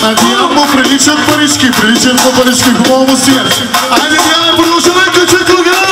Надявам приличат по парички, хубаво му си е. Айде, Диана, продължавай, кача Кългано!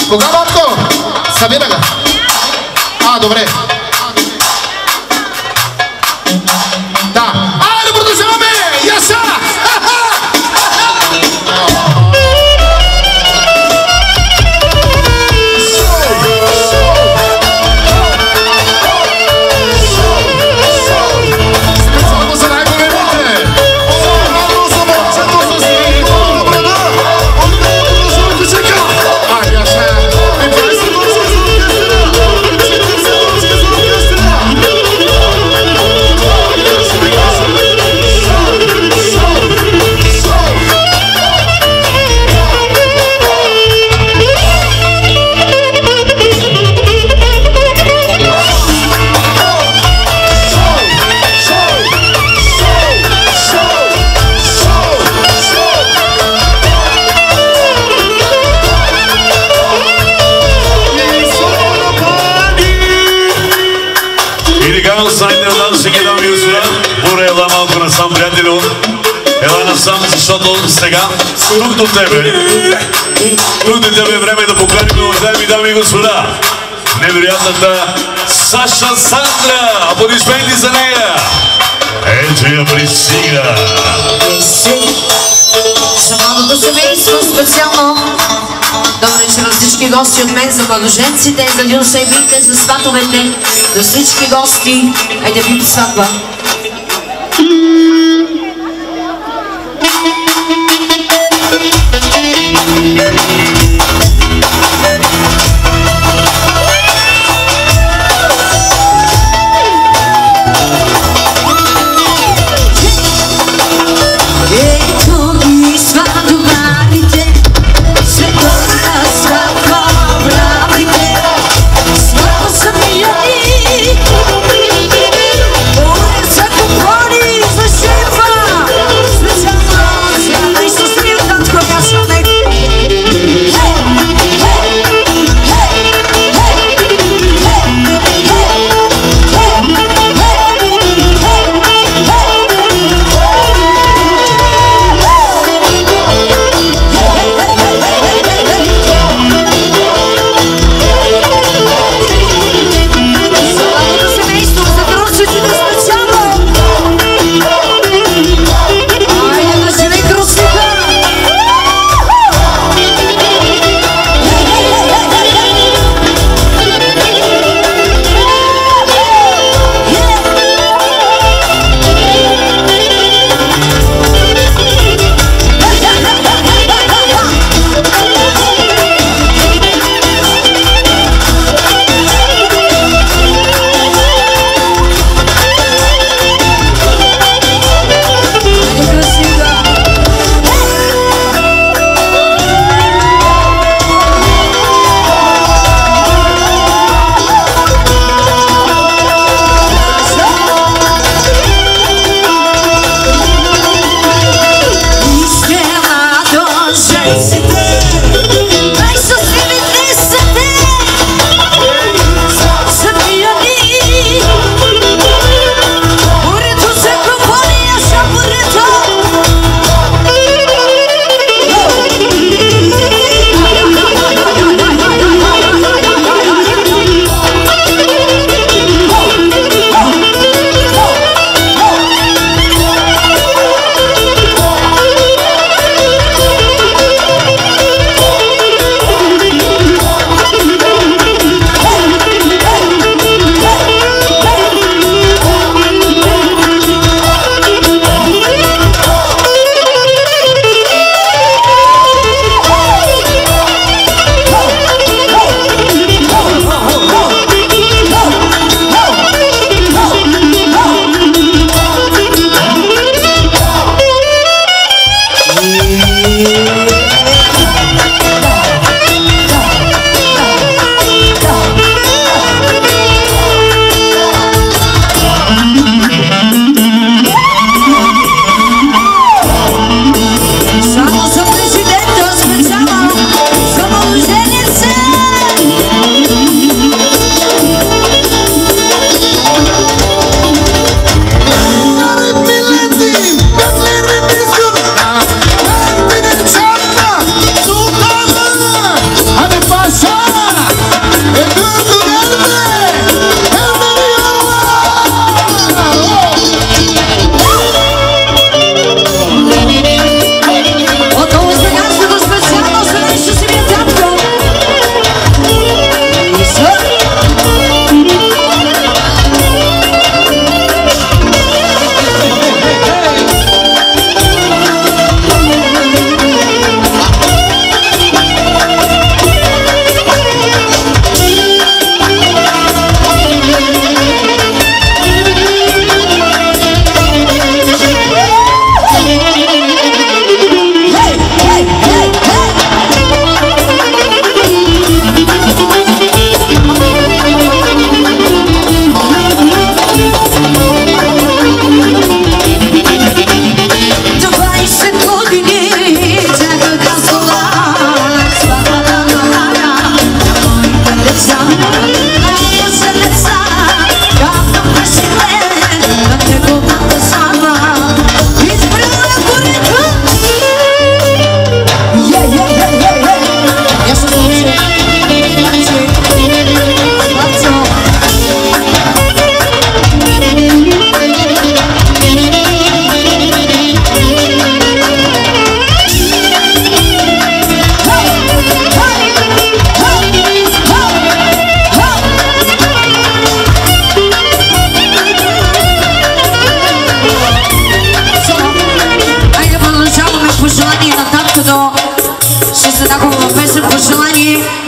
Кога, батко? Събира га. Добре. Да. Да продължаваме! Яша! Специално за най-големите! Насам, приятелю, ела насам, защото сега тук до тебе е време да поканим, уважаеми дами и господа, невероятната Саша Сандра. Аплодисменти за нея. Ето я пристига. За младото семейство специално. Добре вечер на всички гости от мен, за младоженците, за юношейбите, за сватовете, за всички гости. Айде ви сватба.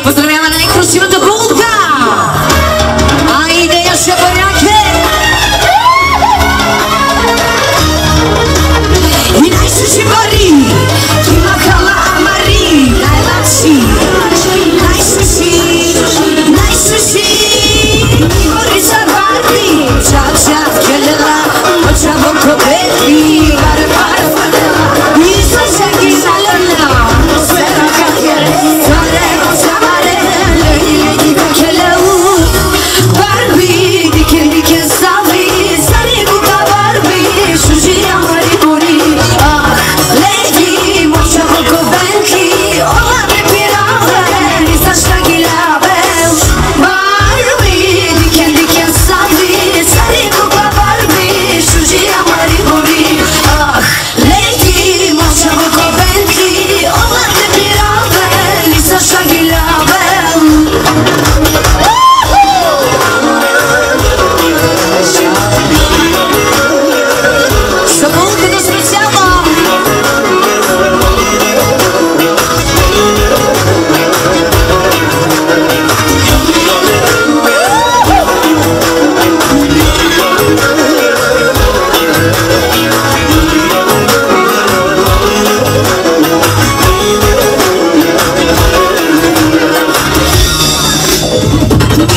Поздравяваме най-красивата булка! Айде, Яша Баряке! И най-суши Мари! Кимакала Мари! Най-лапши! Най-суши! Най-суши! Мари са Барби! Чап-чап келела! Очаво кобетли! Баре-баре фадела! И слъжаки залена! Сера какере! Царе, царе! Леги какелеу! Барби! Дике сави! Сари губа Барби! Шужи Мари Бори! Ах! Леги! Очаво кобетли! Ола ме пирале! И зашта ги лабе! Барби! Дике сави! Сари губа Барби! Шужи Мари Бори! Ах! Леги! Очаво кобетли! Ола ме пирале! И зашта ги лабе! Събулката специално!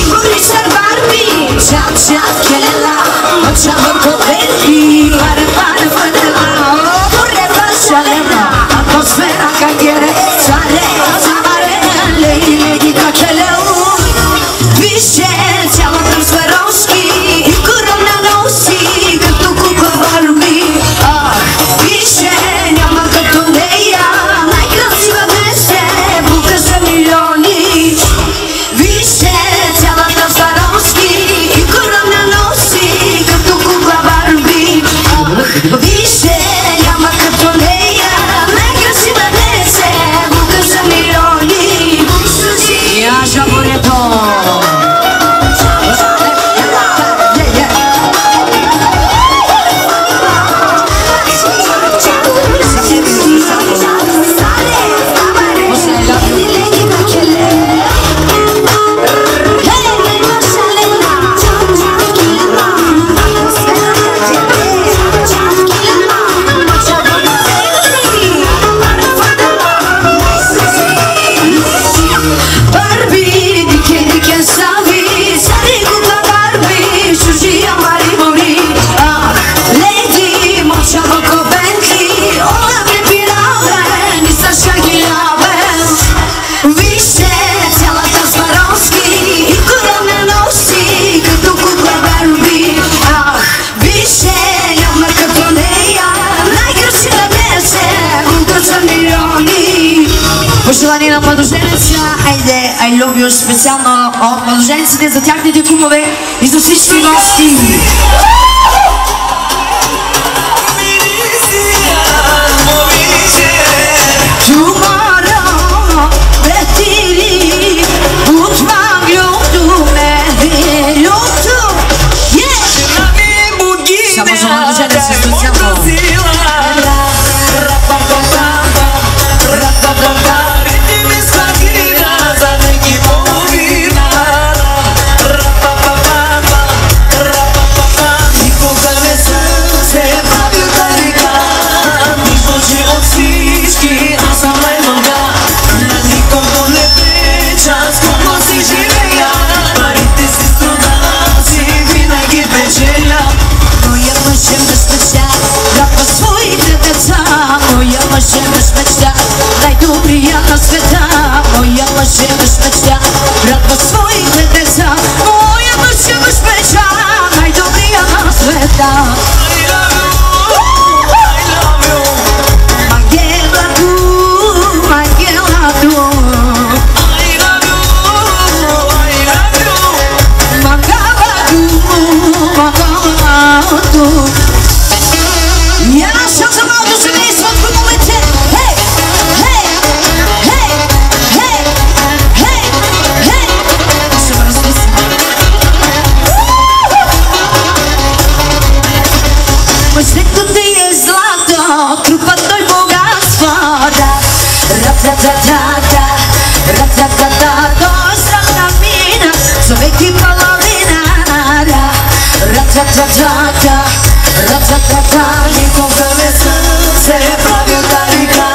Борисър Барби, чап-чап келела, очава кобетли, баре-баре фадела, порева шалена, атмосфера какере, царе, царе, леги какелеу. Вижте цялата Сваровски и корона носи, като кукла Барби. Ах, вижте, няма като нея, най-красива днес е, бука за милиони. Вижте цялата Сваровски и корона носи, като кукла Барби. Ах, вижте, няма като нея, най-красива днес е, бука за милиони. Яша Борето! Барби, дике сави, сари губа Барби, шужи Мари Бори. Ах, леди, мочава кобентли, ола ме пирале, ни саша ги лабе. Вижте цялата Сваровски и корона носи, като кукла Барби. Ах, вижте, няма като нея, най-красива днес е, бука за милиони. Пожелание на младоженеца, айде, I love you, специално от младоженците за тяхните кумове и за всички гости. Tomorrow, betili, utmam yoktu me, yoktu. Само за младоженеца специално. Най-добрия на света, моя мъже мъж мечта, радва своите деца, моя мъже мъж мечта, най-добрия на света. Магела ту, магела ту, магала ту. Я съм за малко семейство от кумовете. Хей, хей, хей, хей, хей, хей. Ще ме размисли. Мъжето ти е злато, трупът той богатство. Ра-та-та-та-та, ра-та-та-та. рататата, рататата, никога не се прави тарика.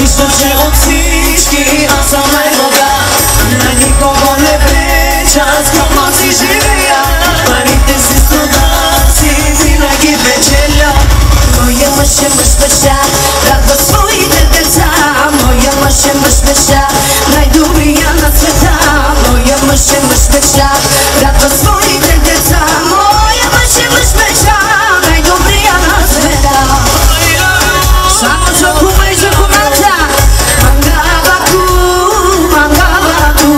Мисля, че от всички аз съм най-богат, на никого не преча, скромно си живея. Парите си студаци, винаги печеля. Моя мъж е мъж баща, радва своите деца. Моя мъж е мъж баща, най-добрия на света. Моя мъж е мъж баща, радва своите деца. Моя мъж е мъж баща, най-добрия на света. Само за кума и за кумата. Мангаваку, мангаваку.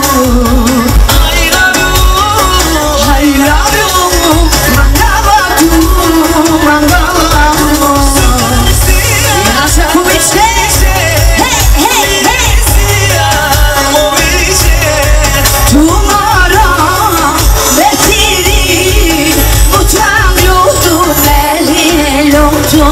I love you, mangavatu, mangavatu. Naša kumičke, hej, hej, hej. Tomorrow, betiri, uçam yurdu, beli yurdu.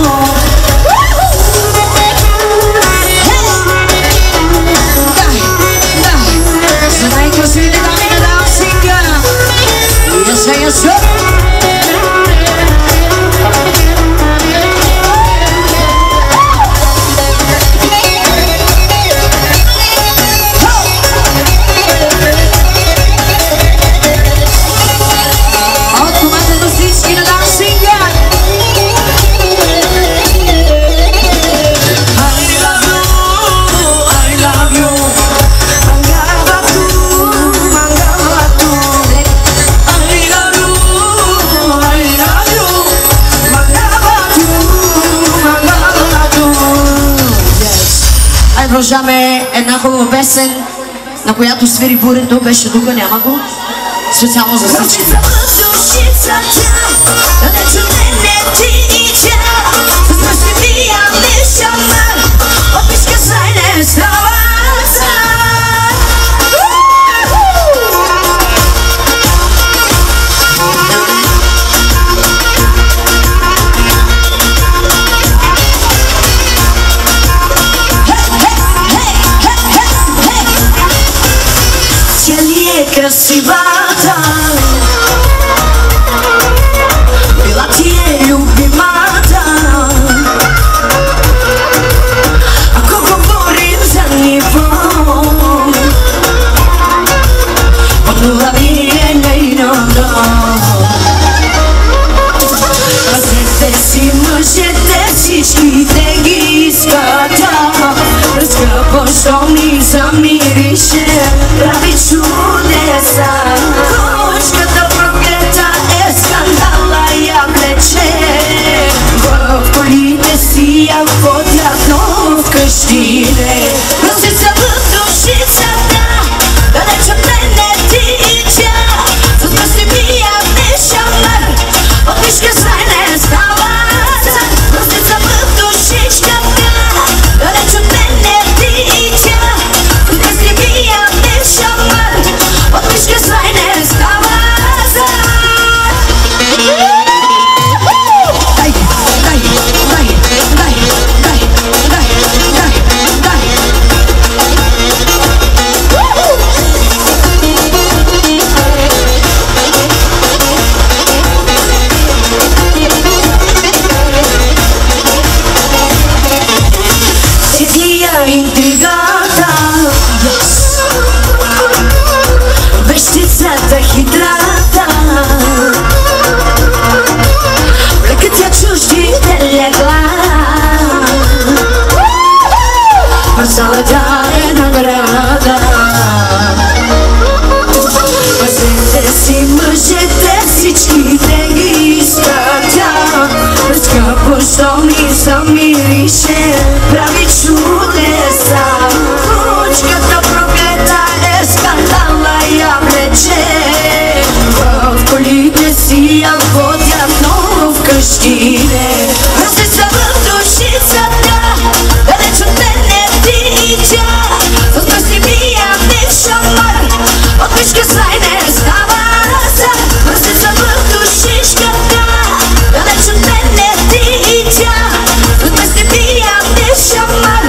За най-красивите дами на Даунсинга. Yes, sir. От команда на всички на Даунсинга. I love you. Mangavatu, mangavatu. Продължаваме една хубава песен, на която свири бурето, беше тук, няма го. Специално за всички. Красивата, била ти е любимата. Ако говорим за ниво, от нула ми е нейната. Пазете си мъжете, всичките ги искат. Разкъпо, що ми замирише, прави чудеса. Кучката проклета е скандала, я влече. В колите си я водят, но вкъщи не. Носи се в душицата, далеч от мене ти и тя. С пръсти ми я не шамар, от мишка знай не става. Носи се в душичката, далеч от мене ти и тя. С пръсти ми я не шамар, от мишка знай не става. Дай, дай, дай, дай, дай, дай, дай, дай. Седия интригата, вещицата хитрата, влекат тя чуждите легла. Парцалата е награда. Пазете си мъжете, всичките ги искат тя. Скъпо, що ми замирише, прави чудеса. Кучката проклета е скандала, я влече. В колите си я водят, но вкъщи не. Носи се в душицата, далеч от мене ти и тя. С пръсти ми я не шамар, от мишка знай не става. Носи се в душичката, далеч от мене ти и тя. С пръсти ми я не шамар,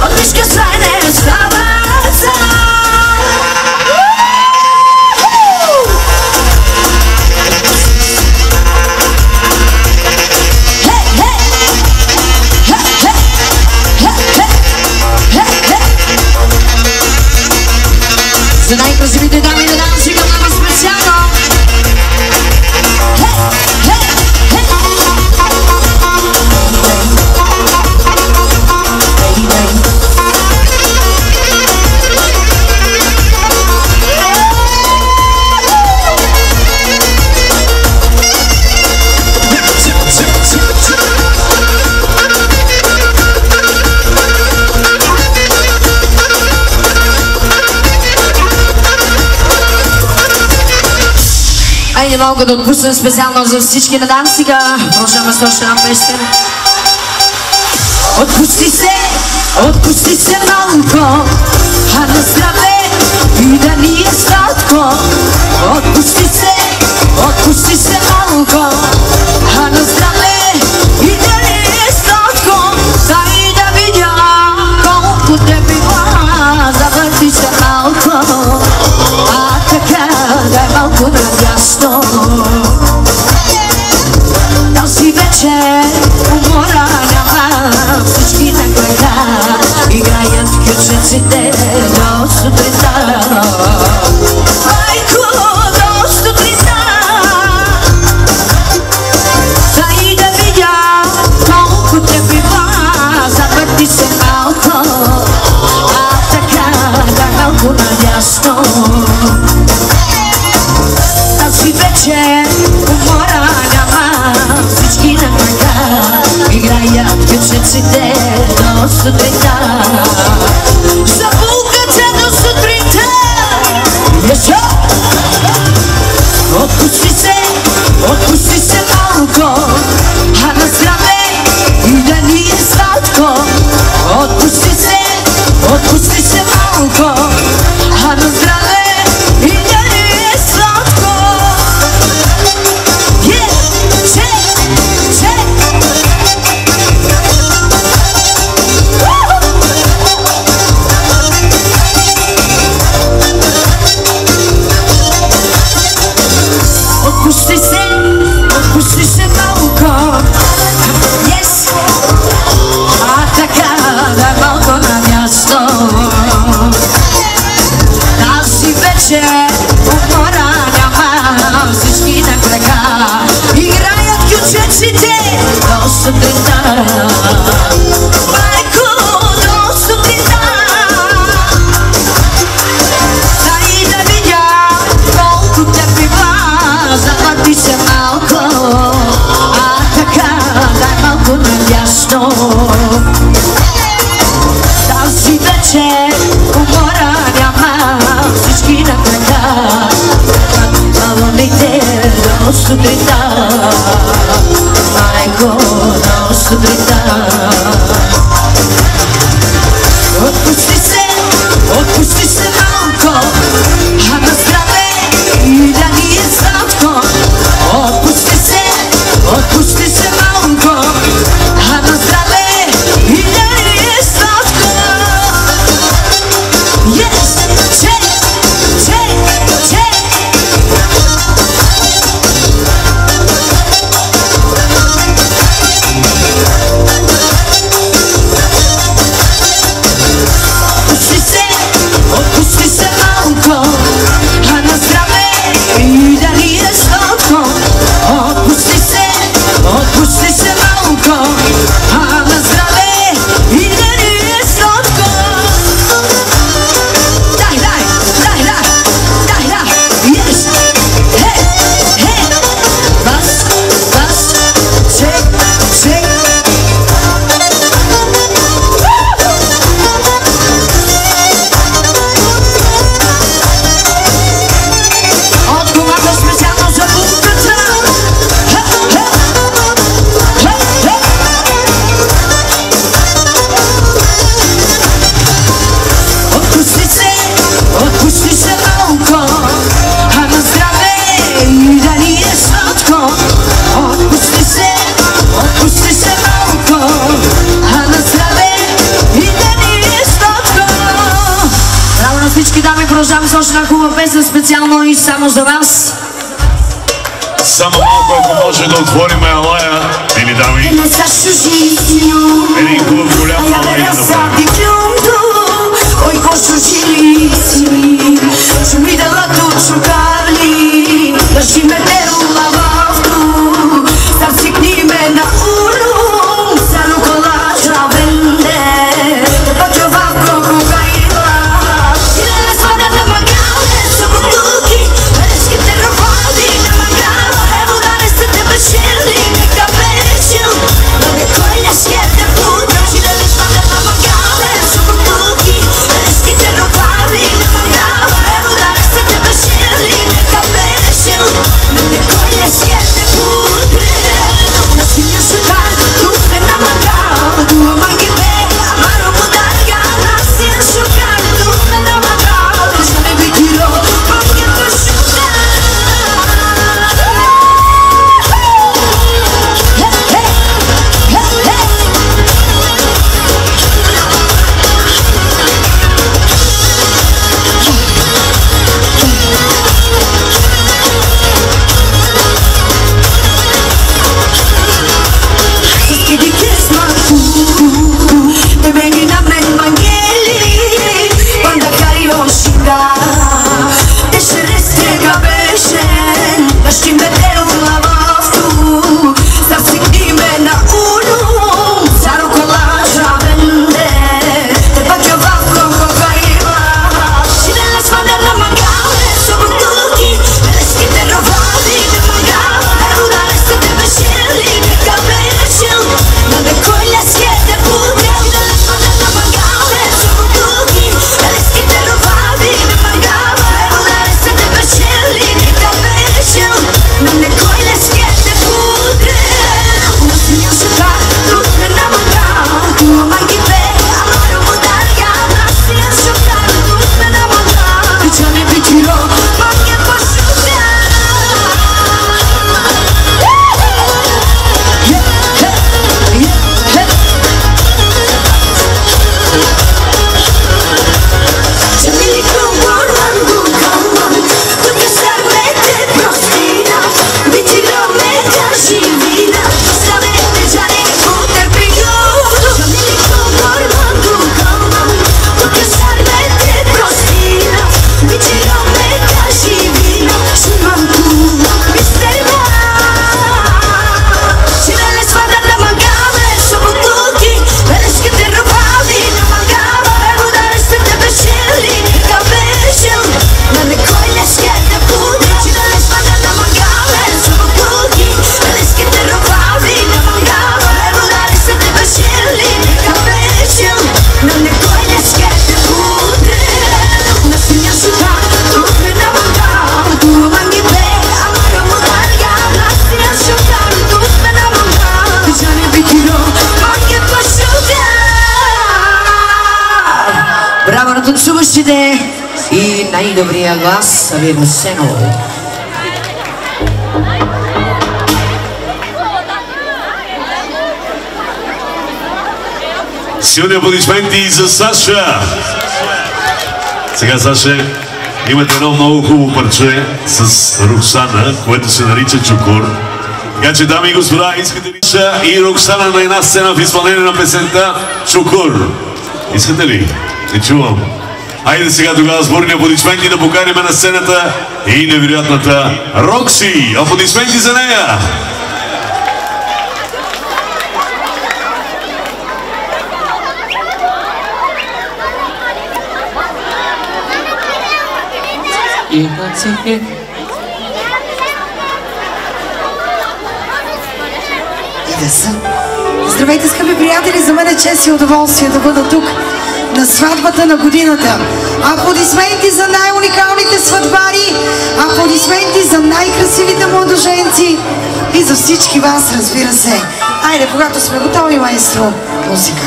от мишка знай не става. позволение малко да отпуснем специално за всички на Данцига. Продължаваме с още една песен. Отпусти се малко, а на здраве и да ни е сладко. Отпусти се малко, а на здраве и да ни е сладко. Дай да видя колко те бива, завърти се малко, а така дай малко надясно. Тази вечер умора няма, всички на гледа играят кючеците до сутринта. Майко, до сутринта. Дай да видя колко те бива, завърти се малко, а така дай малко надясно. Тази вечер умора няма, всички на крака играят кючеците до сутринта. Забулкат се до сутринта. Отпусти се малко, а на здраве и да ни е сладко. Отпусти се малко, а на здраве и да ни е сладко. Отпусти се малко, а така да малко на място. Тази вечер умора няма, всички на крака играят кючеците до сутринта. Майко, до сутринта. Дай да видя колко те бива, завърти се малко, а така дай малко надясно. Тази вечер умора няма, всички на крака балоните до сутринта. Майко, до сутринта. Отпусти се малко, а на здраве и да ни е сладко. Отпусти се малко, а на здраве и да ни е сладко. Отпусти се малко, а на здраве и да ни е сладко. Отпусти се малко, а на здраве и да ни е сладко. Дай, yes. Hey, бас, чек. От команда специално за бунката. Отпусти се малко, а на здраве и да ни е сладко. Отпусти се малко, а на здраве и да ни е сладко. Браво на всички дами, продължаваме с още една хубава песен специално и само за вас. Само малко, ако може да отворим алая, или дами. Един хубав голям алай да направим. Oi costrucilissimi, ci mi dava tu Carli, lasciami te un lavoro, starsi qui me na ulu, salu con la chavende, te faccio fare con caira, si le spada da magale, sono tutti, le schitte roboti, da magale, e volare state per scegliere, capelli, non è quella schietta puta, ci deve spada da гостите и най-добрия глас Савир Хусенов. Силни аплодисменти за Саша! Сега, Саша, имате едно много хубаво парче с Роксана, което се нарича Чукур. Така че, дами и господа, искате ли Саша и Роксана на една сцена в изпълнение на песента Чукур? Искате ли? Не чувам. Хайде сега тогава сборни аплодисменти да поканим на сцената и невероятната Рокси. Аплодисменти за нея! Здравейте, скъпи приятели! За мен е чест и удоволствие да бъда тук на сватбата на годината. Аплодисменти за най-уникалните сватбари, аплодисменти за най-красивите младоженци и за всички вас, разбира се. Айде, когато сме готови, маестро, музика.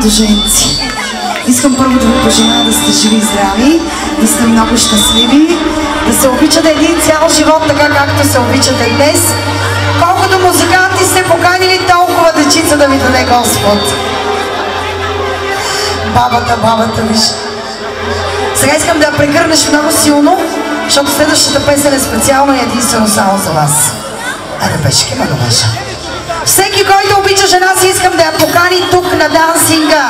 младоженци. Искам първо да ви пожелая да сте живи и здрави, да сте много щастливи, да се обичате един цял живот, така както се обичате днес. Колкото музиканти сте поканили, толкова дечица да ви даде Господ. Бабата, виж. Сега искам да я прегърнеш много силно, защото следващата песен е специално и единствено само за вас. Айде, пешки, ма добаша. Всеки, който обича жена си, искам да я покани тук на дансинга.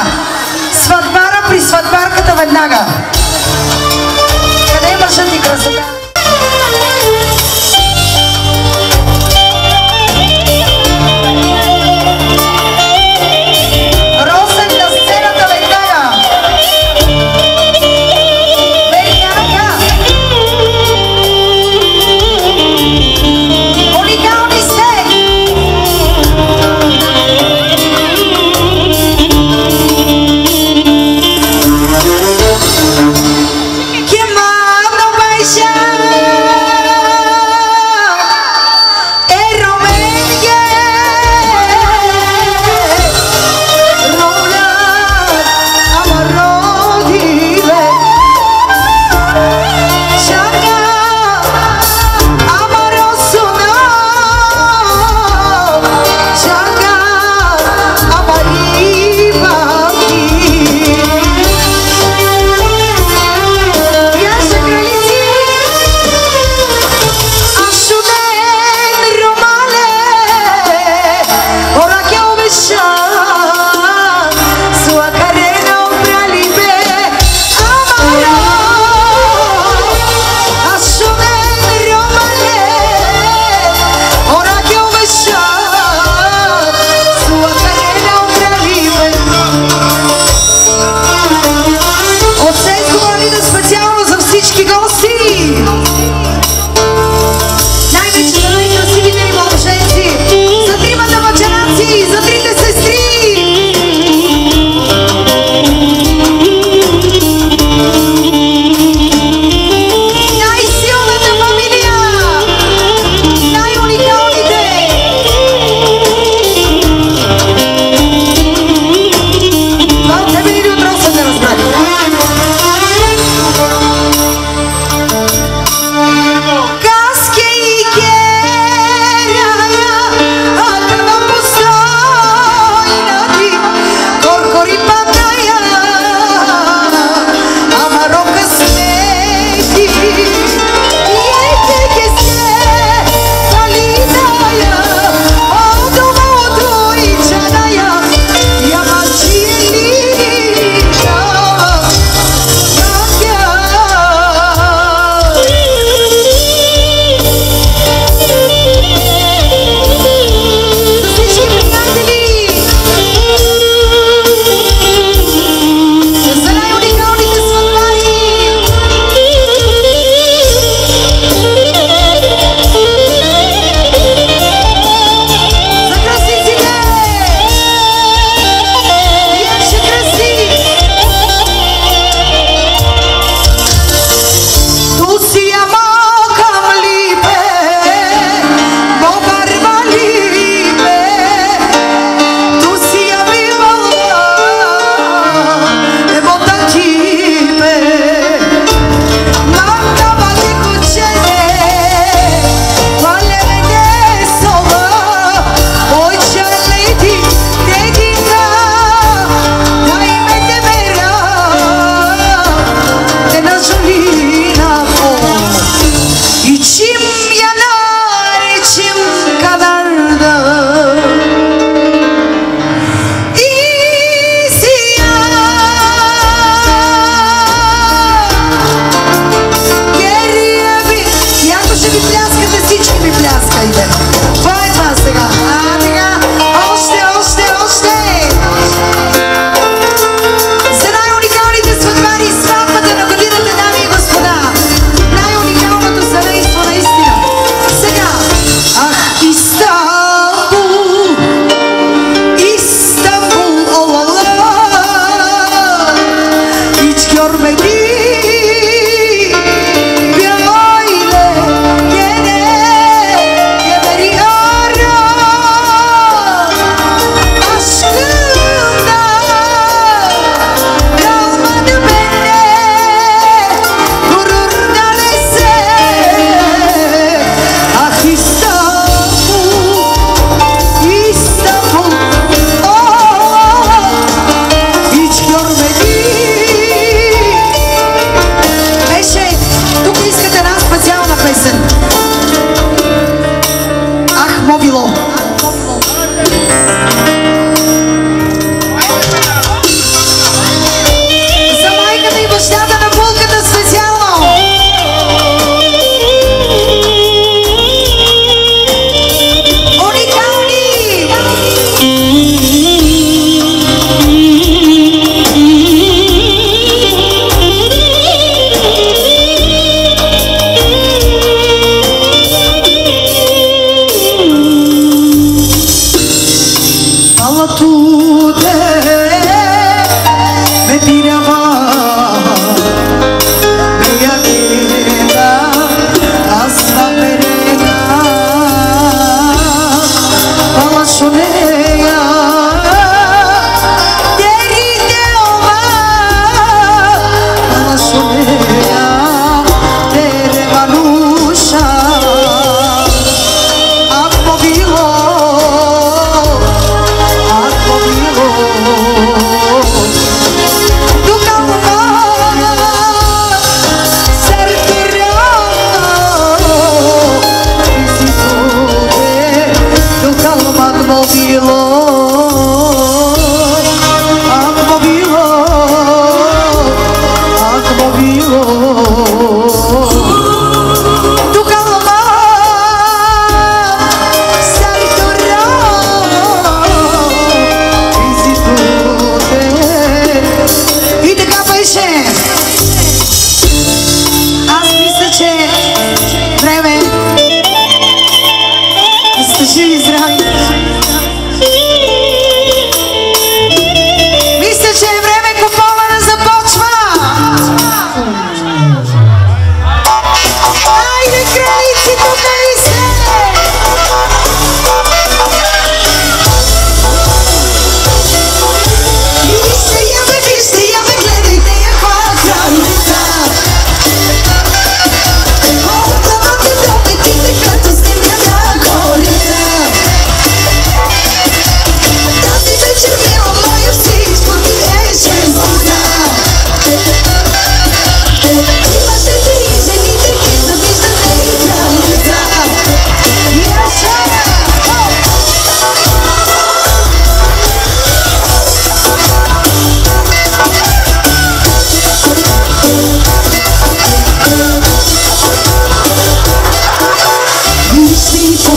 Сватбара при сватбарката веднага. Къде е мъжът и красота? Росен на сцената веднага. Верняка. Уникални сте. Che mano baixar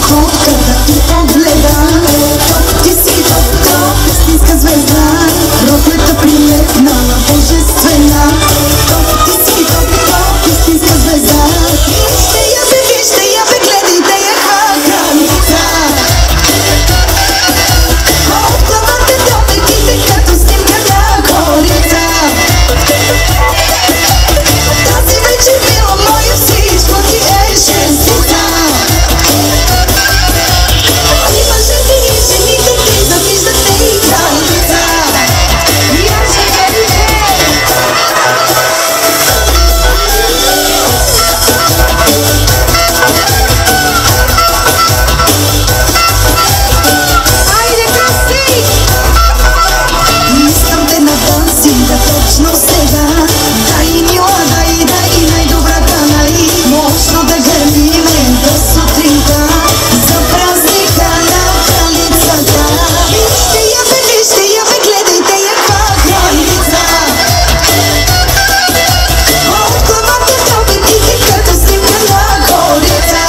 походка да ти погледа. Ти си топ, истинска звезда, проклета прилепнала божествена. Ти си топ, истинска звезда. Вижте я бе, гледайте я кралица. Отплавате домеките като снимка на корица. Тази вечер мила моя всичко ти е шестица. И мъжете и жените ти завиждате и кралица. Я жените. Айде, кръсти! Искам те на танци, да точно сега. Дай мила, дай най-добрата най. Мощно да гърмиме до сутринта. За празника на кралицата. Вижте я бе, гледайте я каква кралица. От главата домеките като снимка на корица.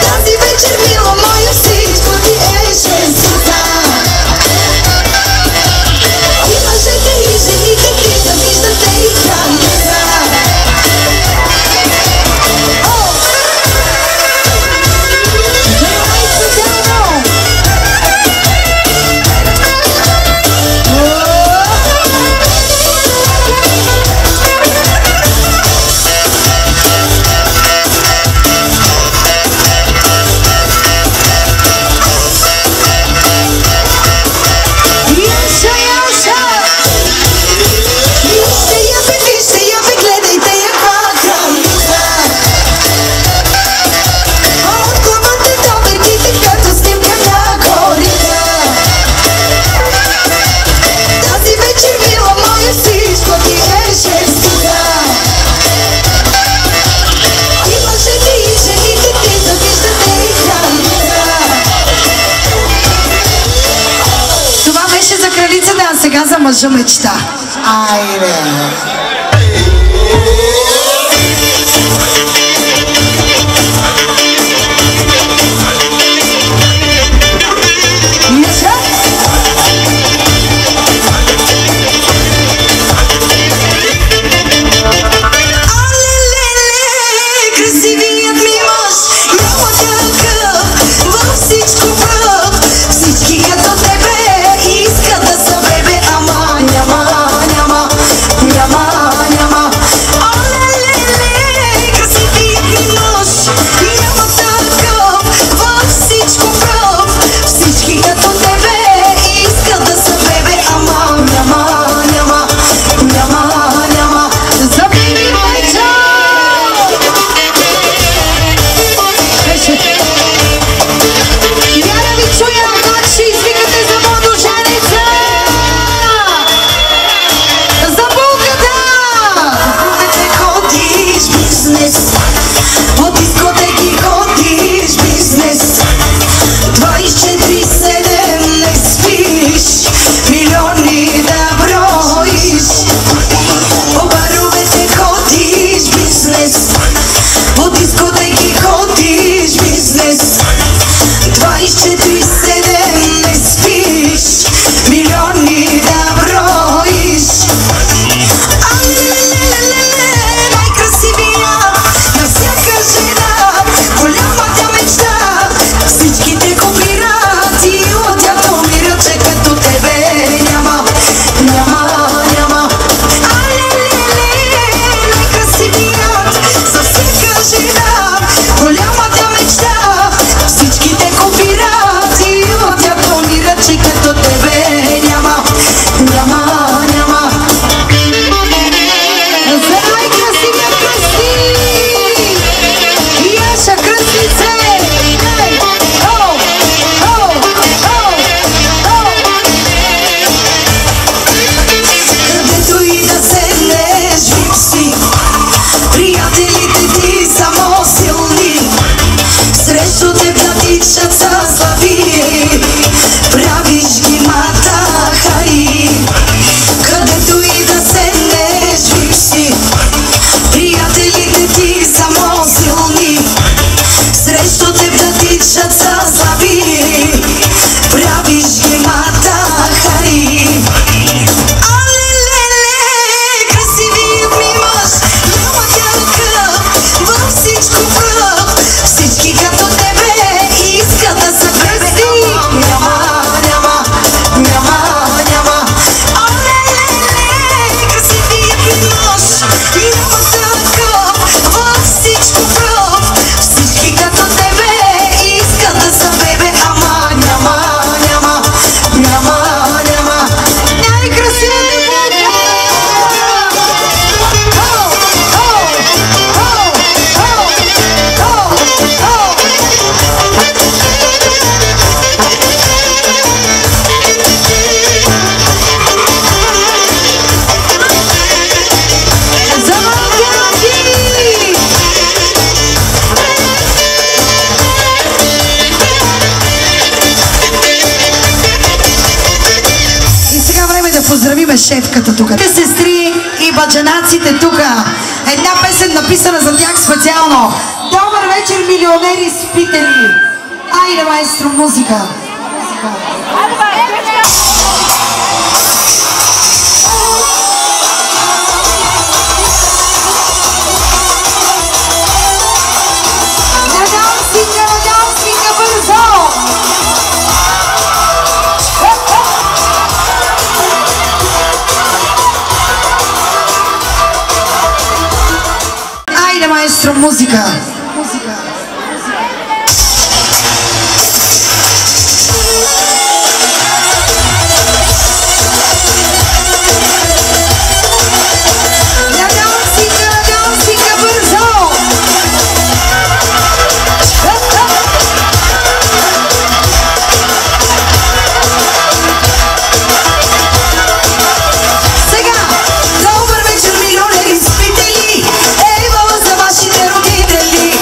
Тази вечер мила моя всичко ти е шестица. И мъжете и жените ти завиждате и кралица. Вижте я бе, гледайте я каква кралица. От главата домеките като снимка на корица. Тази вечер мила моя всичко ти е шестица. И мъжете и жените ти завиждате и кралица. Това беше за кралицата, а сега за мъжа мечта. Айде! Красивият ми мъж, няма такъв, във всичко пръв. Всички като тебе искат да са бебе, ама няма. Красивият ми мъж, няма такъв, във всичко пръв. Всички като тебе искат да са бебе, ама няма. За беби майча! Я да ви чуя, как ще извикате за младоженица! За булката! Булката ходиш бизнес, по дискотеки ходиш бизнес. 24/7 не спиш, милиони да броиш. По баровете ходиш бизнес, по дискотеки ходиш бизнес. 24/7 не спиш, милиони да броиш. Най-красивия на всяка жена, голямата мечта. Всичките копират и от тях умират, че като тебе няма. Най-красивият за всяка жена, голямата мечта. Всичките копират и от тях умират, че като тебе няма. ме шефката тук. Те сестри и баджанаците тук. Една песен написана за тях специално. Добър вечер, милионери, спите ли? Айде, маестро, музика. Надам свика бързо! Айде, маестро, музика. Надам свика бързо! Сега, добър вечер, милионери, спите ли? Ево за вашите родители.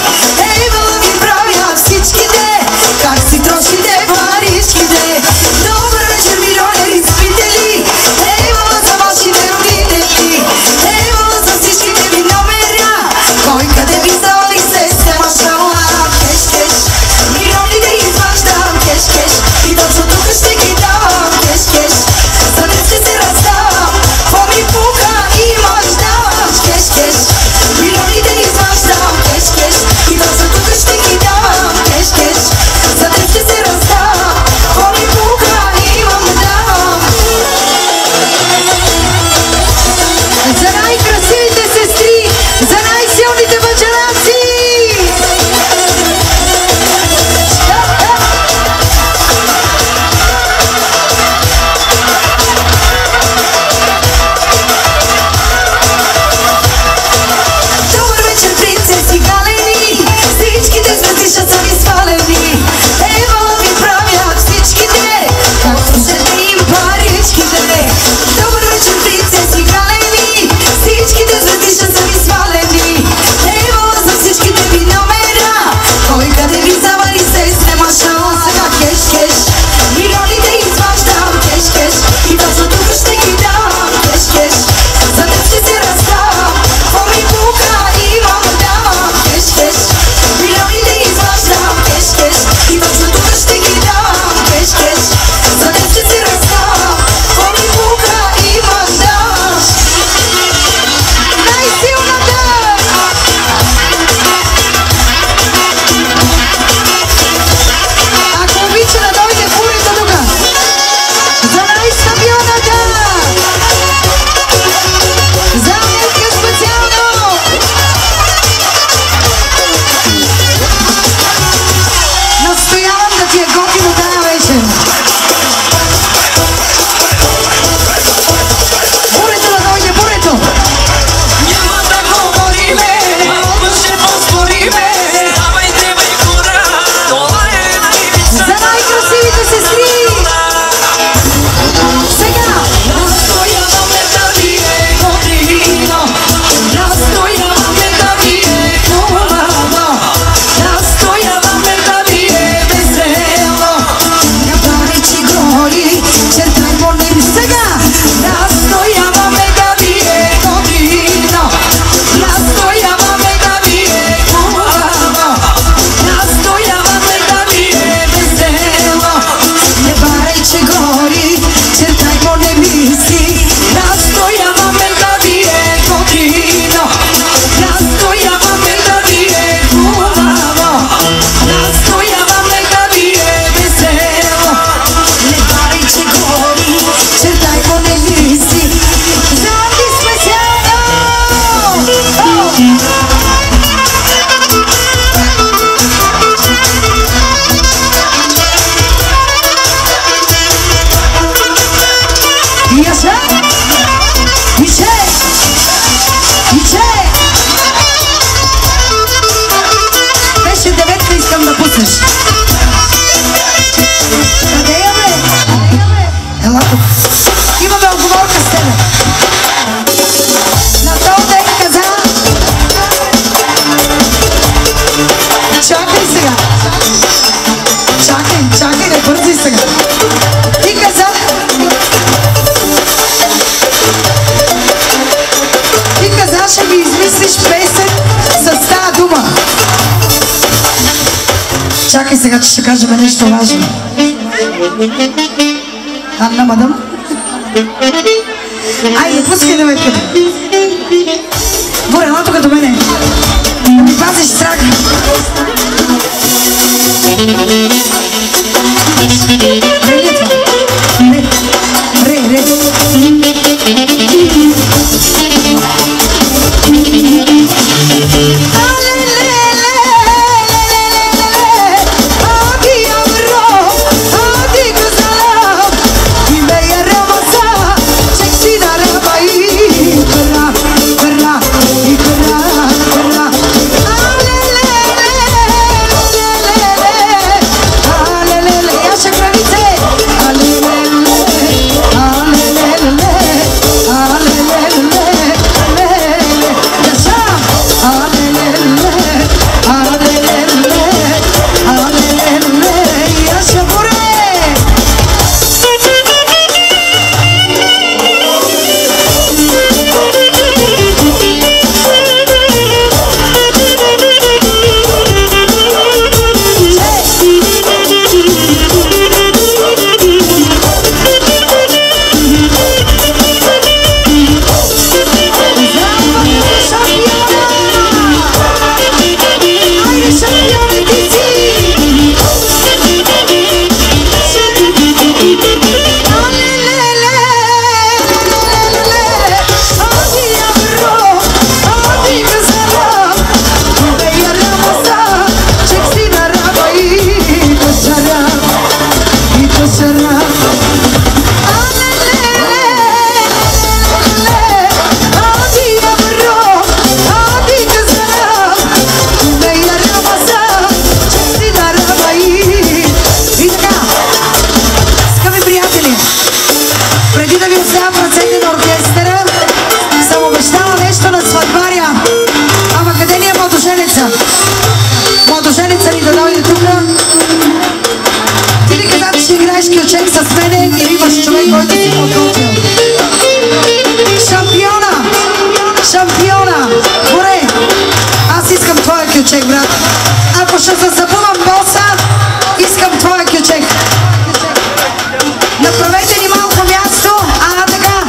Чакай сега, че ще кажем нещо важно. Анна, мадам? Айде, пускай да ме къде. Горе, ела тук до мене. Да ми пазиш страх. Ре ли това? Ре. Младоженеца ни да дойде тук. Ти ли каза, че ще играеш кючек с мене или имаш човек, който си подготвил? Шампиона! Горе! Аз искам твоя кючек, брат. Ако ще забувам боса, искам твоя кючек. Направете ни малко място, така.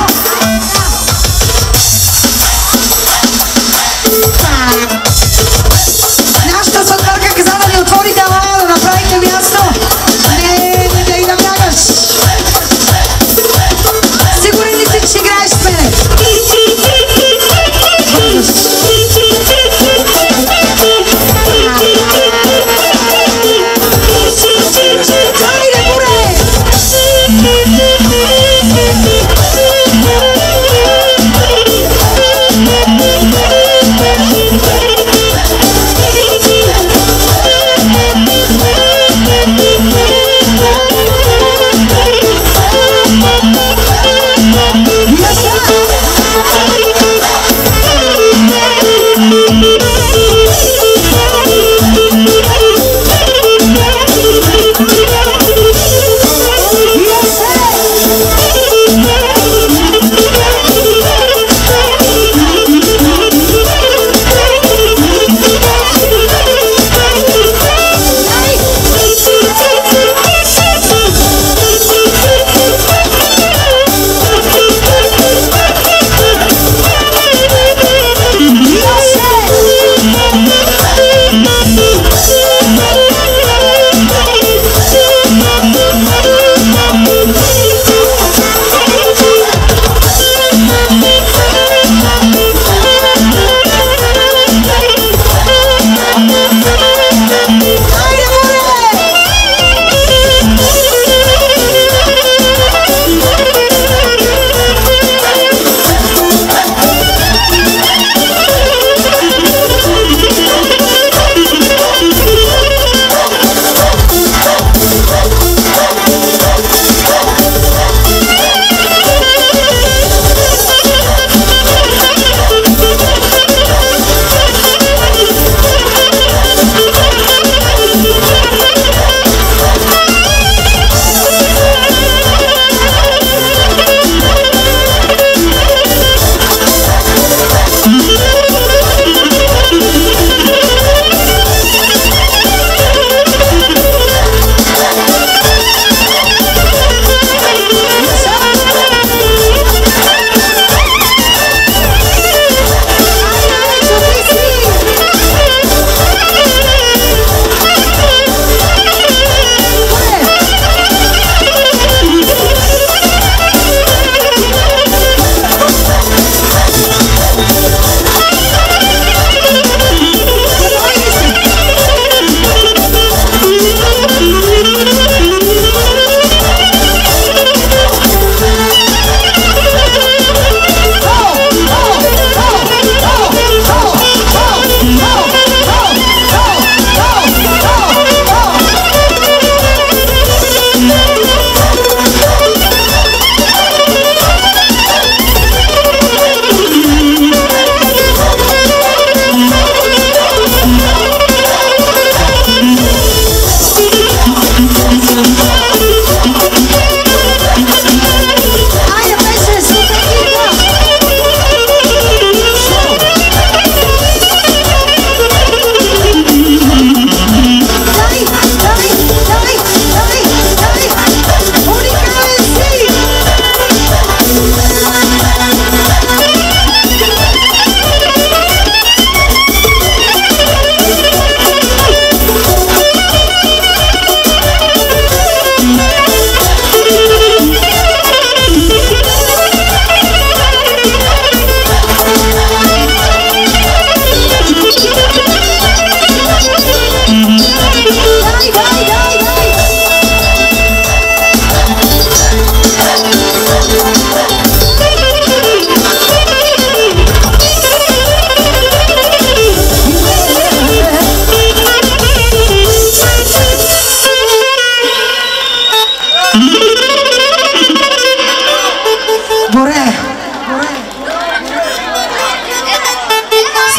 Нашата сватбарка каза да ни отворите алая, да направите място. Не и да бягаш. Сигурен ли си, че играеш с мене?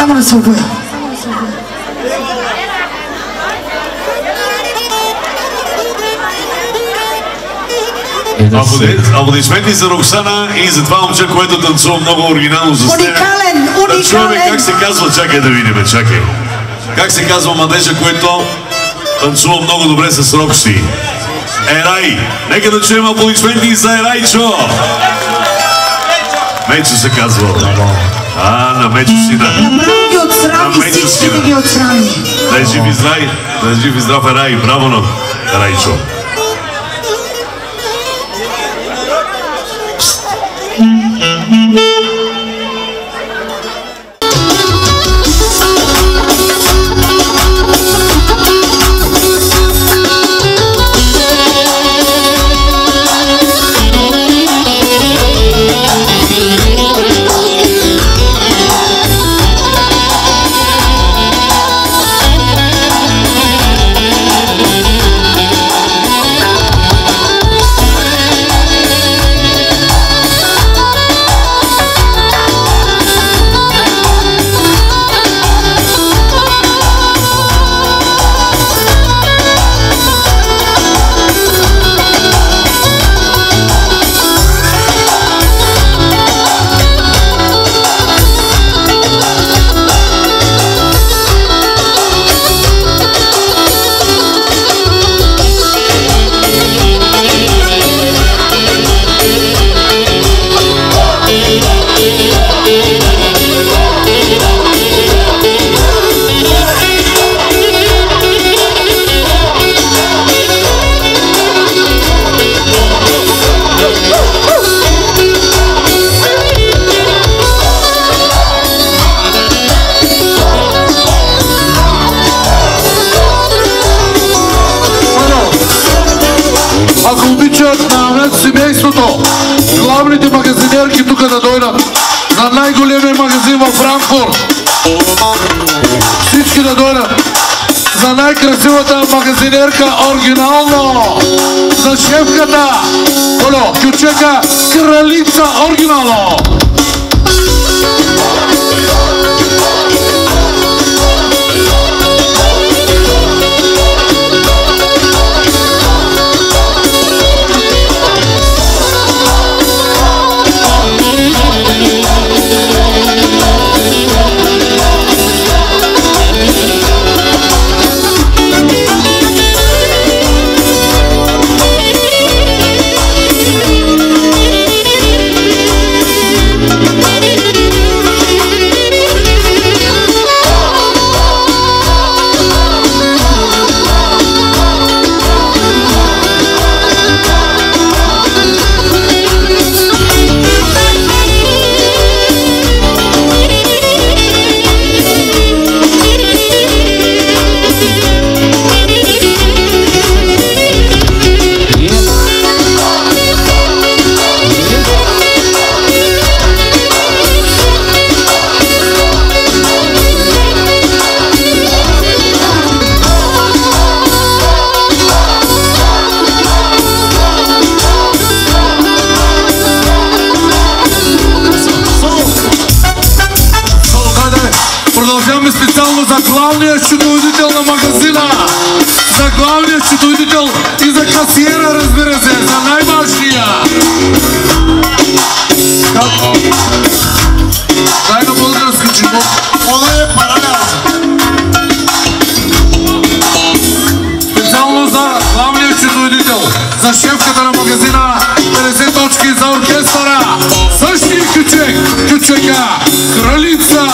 Само да се обои. Аплодисменти за Роксана и за това момче, което танцува много оригинално за сцена. Уникален, Да чуваме уникален. как се казва, чакай да видим, чакай. Как се казва младежа, който танцува много добре с Рокси? Ерай. Нека да чуем аплодисменти за Ерайчо. Мечо се казва. На Мечо сина. Направо ги отсрами, всички да ги отсрами. Да е жив и здрав, да е жив и здрав Ерай. Браво на Ерайчо. Ако обичат на семейството, главните магазинерки тук да дойдат на най-големия магазин във Франкфурт. Всички да дойдат за най-красивата магазинерка оригинално, за шефката Оло Кючека Кралица оригинално. Продължаваме специално за главния счетоводител на магазина, за главния счетоводител и за касиера, разбира се, за най-важния. Дай на български чинок. Она е параля. Специално за главния счетоводител, за шефката на магазина, 50 точки за оркестъра, същия Кючек, Кючека Кралица.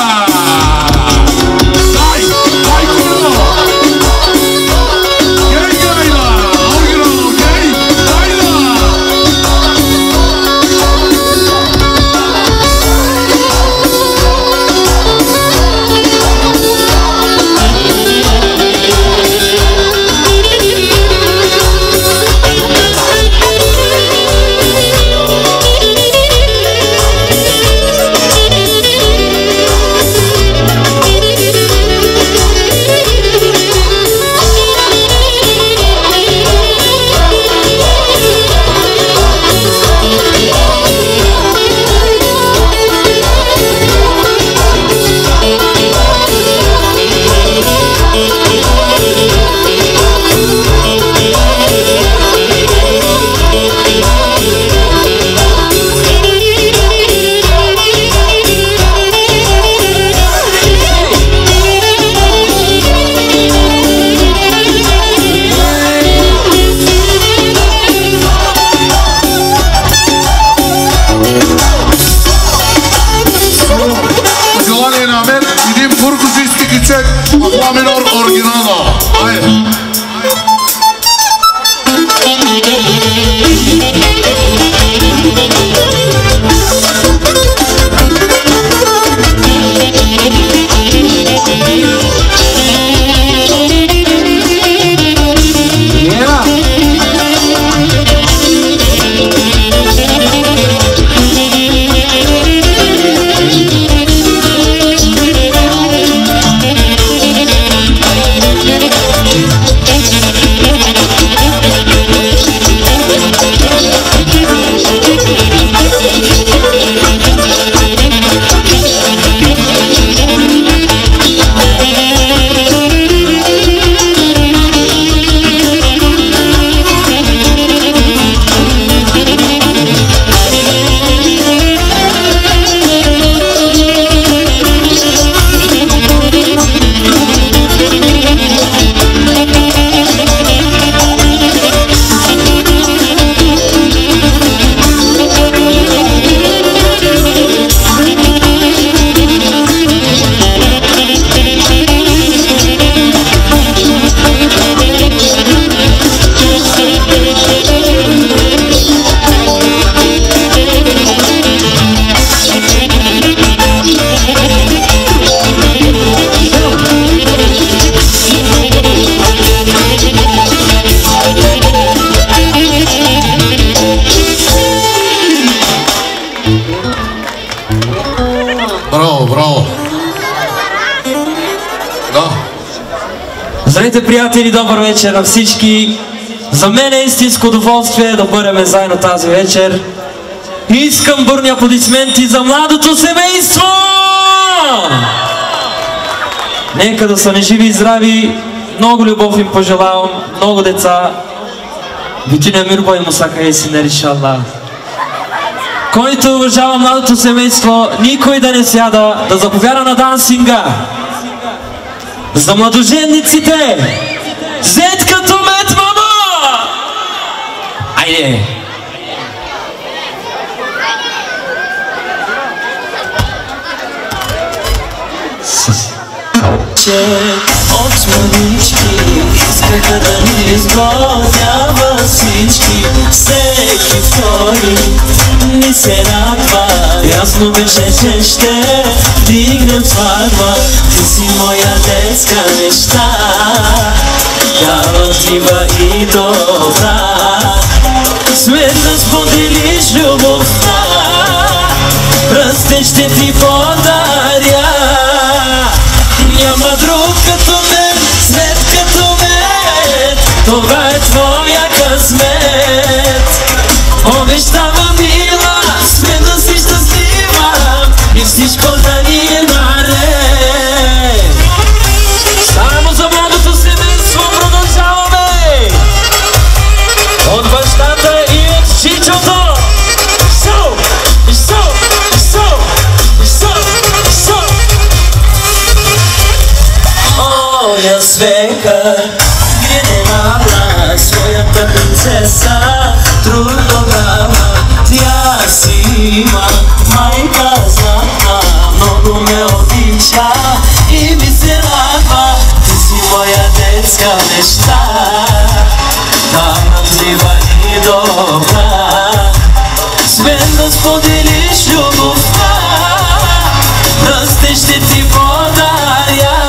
В ла минор оригинално. Айде. Браво. Да. Здравейте, приятели, добър вечер на всички. За мен е истинско удоволствие да бъдем заедно тази вечер. Искам бурни аплодисменти за младото семейство! Нека да са ни живи и здрави. Много любов им пожелавам, много деца. Bütün ömür boyu Musaka yesinler inşallah. Който уважава младото семейство, никой да не сяда, да заповяда на дансинга. За младоженниците, зет като мед, мама! Айде! От мънички искаха да ни изгодява всички. Всеки втори ни се радва. Ясно беше, че ще дигнем сватба. Ти си моя детска мечта, талантлива и добра. Смей да споделиш любовта, пръстен ще ти подаря. Няма друг като мен, свет като мен. Това е твоя късмет. Обещавам, мила, сме да си щастлива и всичко да ни е наред. Само за младото семейство продължаваме. От бащата и от чичото. Моя свека грине мала, своята принцеса трудно грава. Тя си има майка златна, много ме обича и ми се радва. Ти си моя детска мечта, талантлива и добра. С мен да споделиш любовта, пръстен ще ти подаря.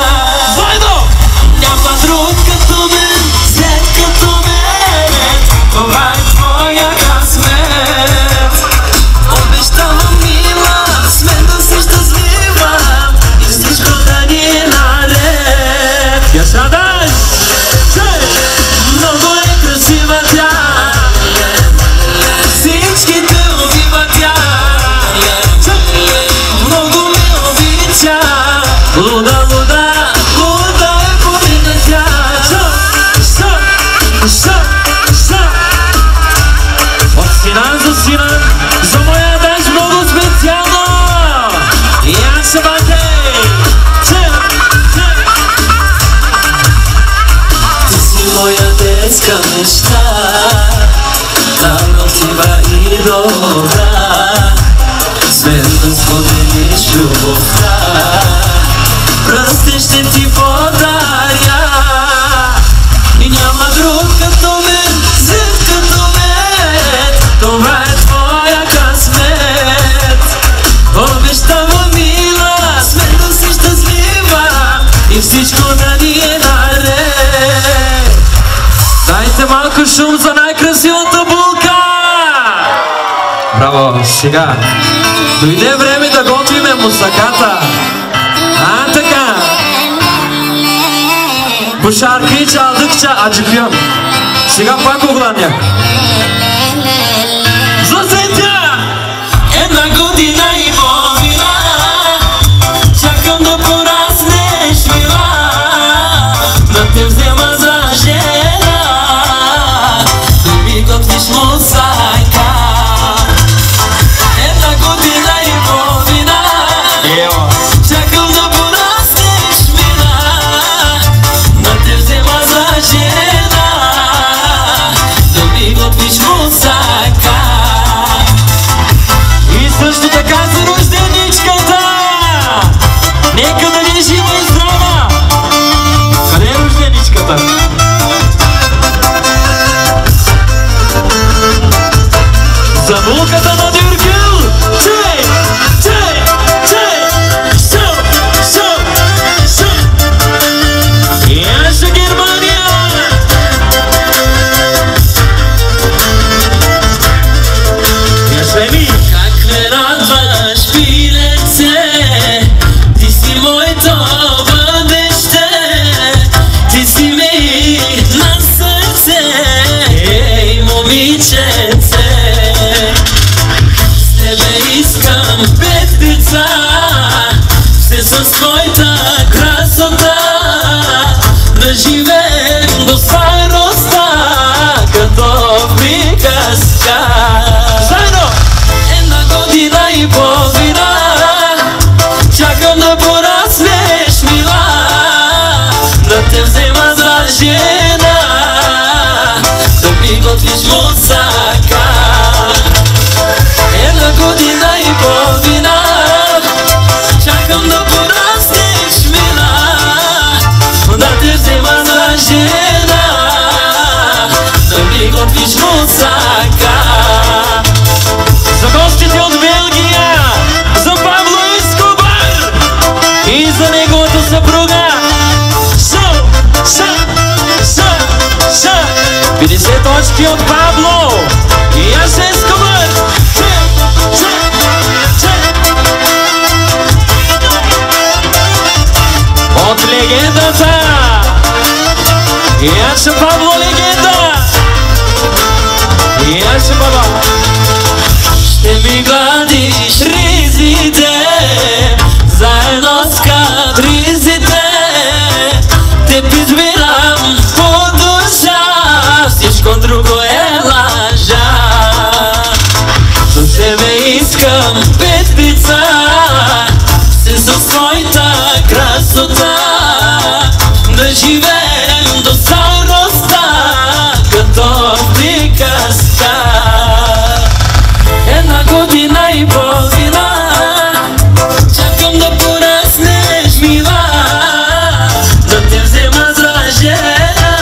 Няма друг като мен, след като мен. Това е твоя късмет. Обещавам, мила, с мен да си щастлива и всичко да ни е наред. Я сядаш! Много е красива тя, всичките убива тя. Много ме обича, луда, луда. За сина, за моя дъжд много специално. Я се бате. Ти си моя детска мечта, талантлива и добра. С мен да споделиш любовта, пръстен ще ти подаря. и всичко да ни е наред. Дайте малко шум за най-красивата булка! Браво, сега дойде време да готвиме мусаката. Така. Бушарки çaldıkça acıkıyorum. Сега пак оглавняк. За сетя! Една година и половина чакам да пораснеш, мила, да те взема за жена, да ми готвиш мусака. Една година и половина чакам да пораснеш, мила, да те взема за жена, да ми готвиш мусака. И също така за рожденичката! Нека да ви е жива и здрава! Къде е рожденичката? За булката на Дюргюл! Чей! Чей! Чей! Шо! Шо! Шо! Яша Германия! Яша Еми! Как ме радваш, пилеце, ти си моето бъдеще, ти си ми на сърце, ей, момиченце. С тебе искам 5 деца, все с твоята красота, да живеем до староста, като в приказка. Заедно! Една година и половина чакам да пораснеш, мила, да те взема за жена, да ми готвиш мусака. Една година и половина чакам да пораснеш, мила, да те взема за жена, да ми готвиш мусака. За гостите от Белгия, за Пабло Ескобар и за неговата съпруга. Шо! Шо! Шо! Шо! 50 точки от Пабло и Яша Ескобар. Че! Че! Че! От легендата Яша Пабло легенда. Яша баба. Ще ми гладиш ризите, заедно с кадризите, те подбирам по душа, всичко друго е лъжа. За тебе искам 5 деца, все със своята красота, да живеем до староста, като в приказка. Една година и половина чакам да пораснеш, мила, да те взема за жена,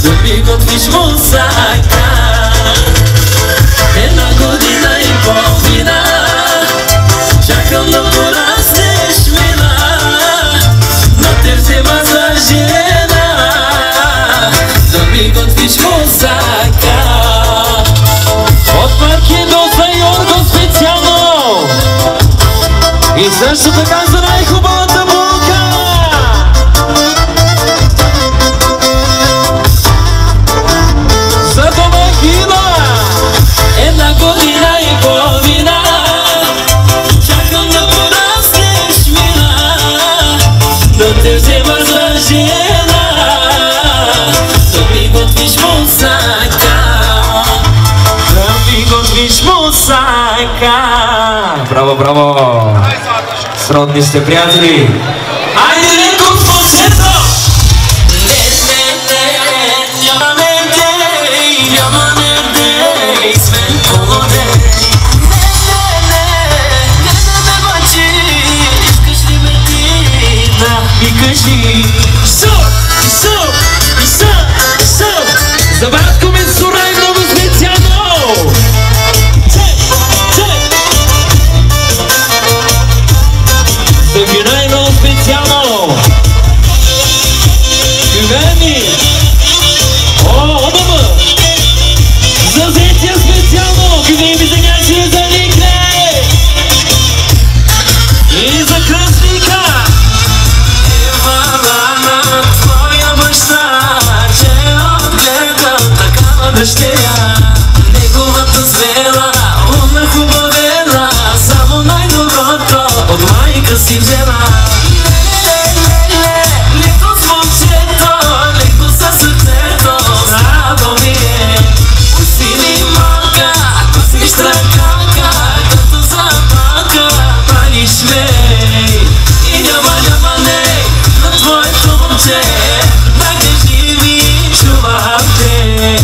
да ми готвиш мусака. Една година и половина чакам да пораснеш, мила, да те взема за жена, да ми готвиш мусака. От Маркиндо за Йорго специално и също така за най-хубавата булка. За домакина. Една година и половина чакам да пораснеш, мила, да те взема за жена, да ми готвиш мусака. Да ми готвиш мусака. Браво, браво! Сродни сте, приятели! Айде, леко в концерто! За братко ми Сурай много специално! За вина е много специално! да си взема. Леко с момчето, леко със сърцето, здраво ми е. Усили малка, ако си штракалка, като запалка, палиш ме. И няма не на твоето момче, да кажи ми, чувам те.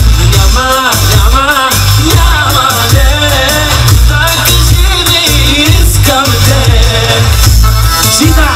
Няма не, да кажи ми, искам те. Жина!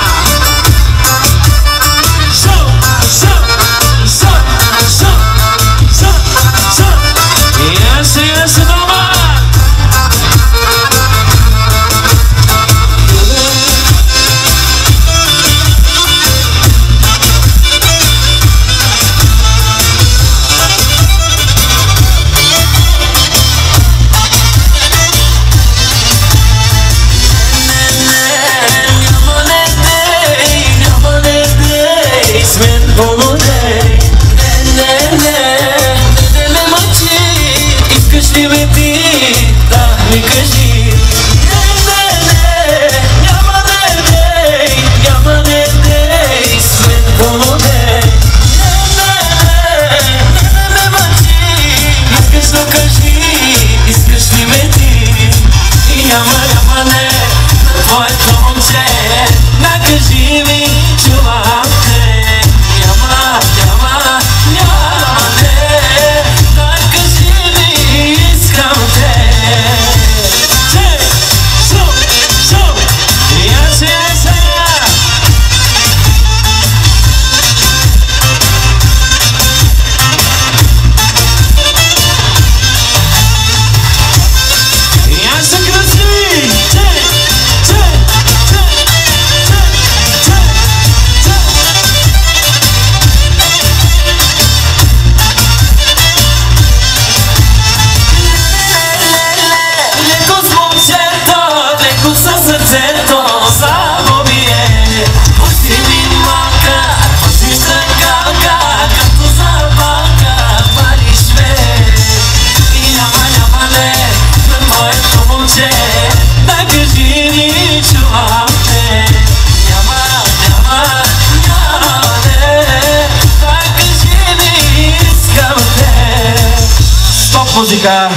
Музика.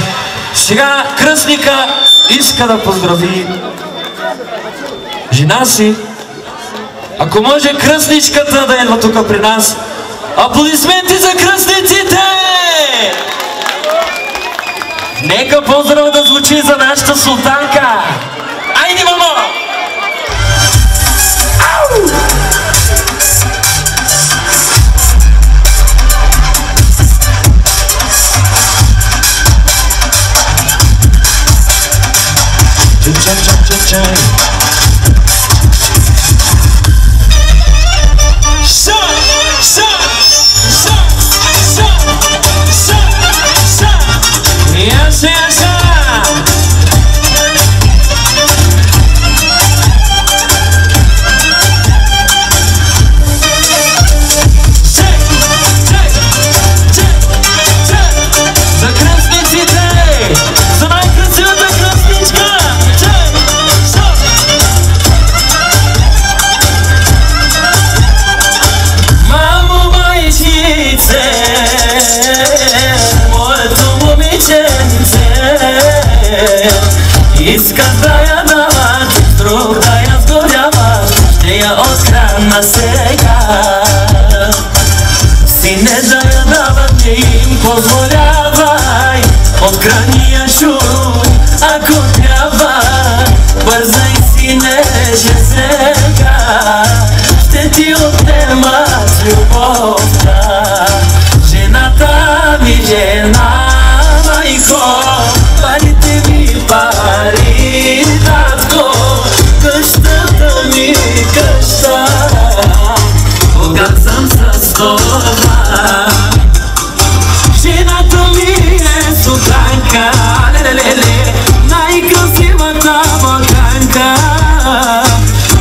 Сега кръстника иска да поздрави жена си. Ако може кръстничката да идва тук при нас. Аплодисменти за кръстниците! Нека поздрав да звучи за нашата султанка. Айде, мамо! Искаш да я дават, друг да я сгоряват, ще я открадна сега. Сине да я дават, не им позволявай, открадни я шум, ако трябва. Бързай, сине, че сега ще ти отнемат любовта. Жената ми, жена, майко, парите ми пари, татко, къщата ми къща, богат съм с това. Жената ми е султанка, най-красивата балканка,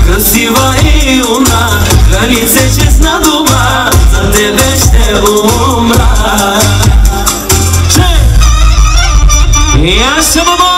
красива и умна, кралице честна дума, за тебе ще умра. Yes, mama!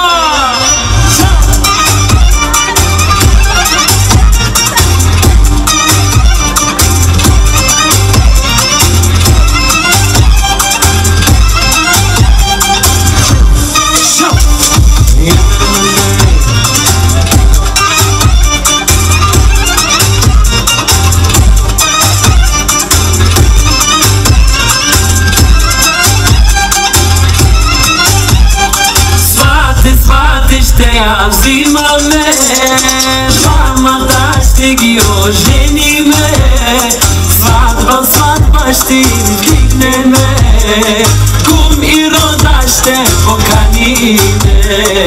ожени ме. Сватба, сватба ще им вдигнеме, кум и рода ще поканиме.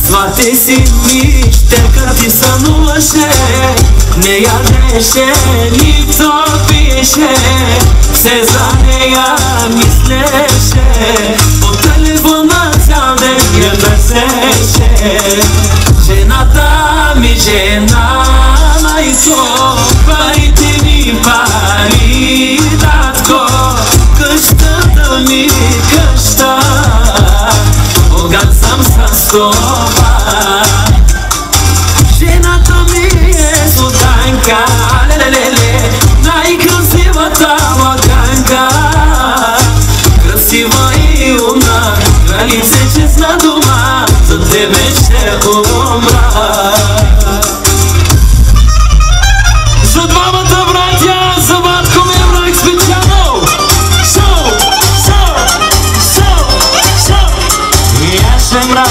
Свате си ми щекът и сънуваше, не ядеше, нито пиеше, все за нея мислеше, по телефона цял ден я търсеше. Жената ми жена, майко, парите ми пари, татко, къщата ми къща, богат съм с това. Жената ми е суданка, лелелеле, най-красивата маганка, красива и умна, кралице честна дума, за тебе ще умра. За двамата братя, за батко ми е брак специално. Шоу, шоу, шоу, шоу. И аз ще мра.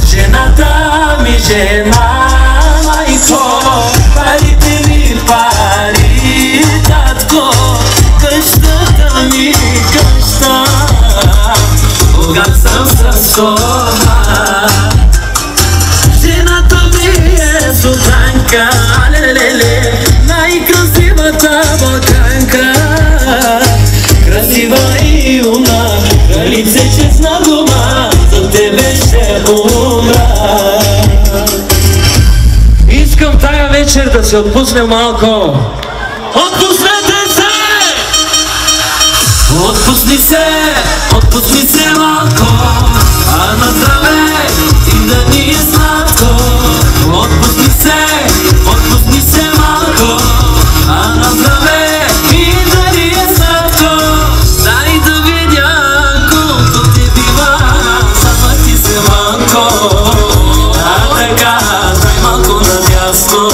Жената ми жена, майко, парите ми пари, татко, къщата ми къща, богат съм с това. Жената ми е султанка, лелелеле, най-красивата балканка, красива и умна, кралице честна дума, за тебе ще умра. Искам тая вечер да се отпусне малко. Отпуснете се! Отпусни се малко, а на здраве и да ни е сладко. Отпусни се малко, а на здраве и да ни е сладко. Дай да видя колко ти бива, замърти се малко, а така дай малко надясно.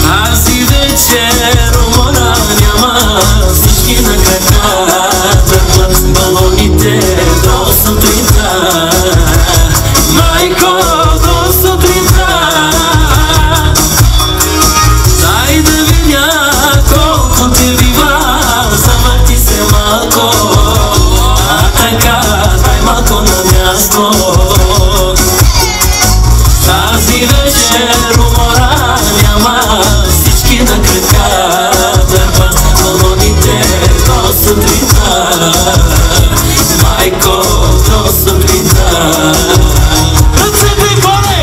Тази вечер умора няма, всички на крака дърпат балоните до сутринта. Майко, до сутринта. Дай да видя колко ти бива, завърти се малко, а така дай малко на място. Тази вечер умора няма, всички на крака дърпат балоните до сутринта. Майко, до сутринта. Ръцете горе!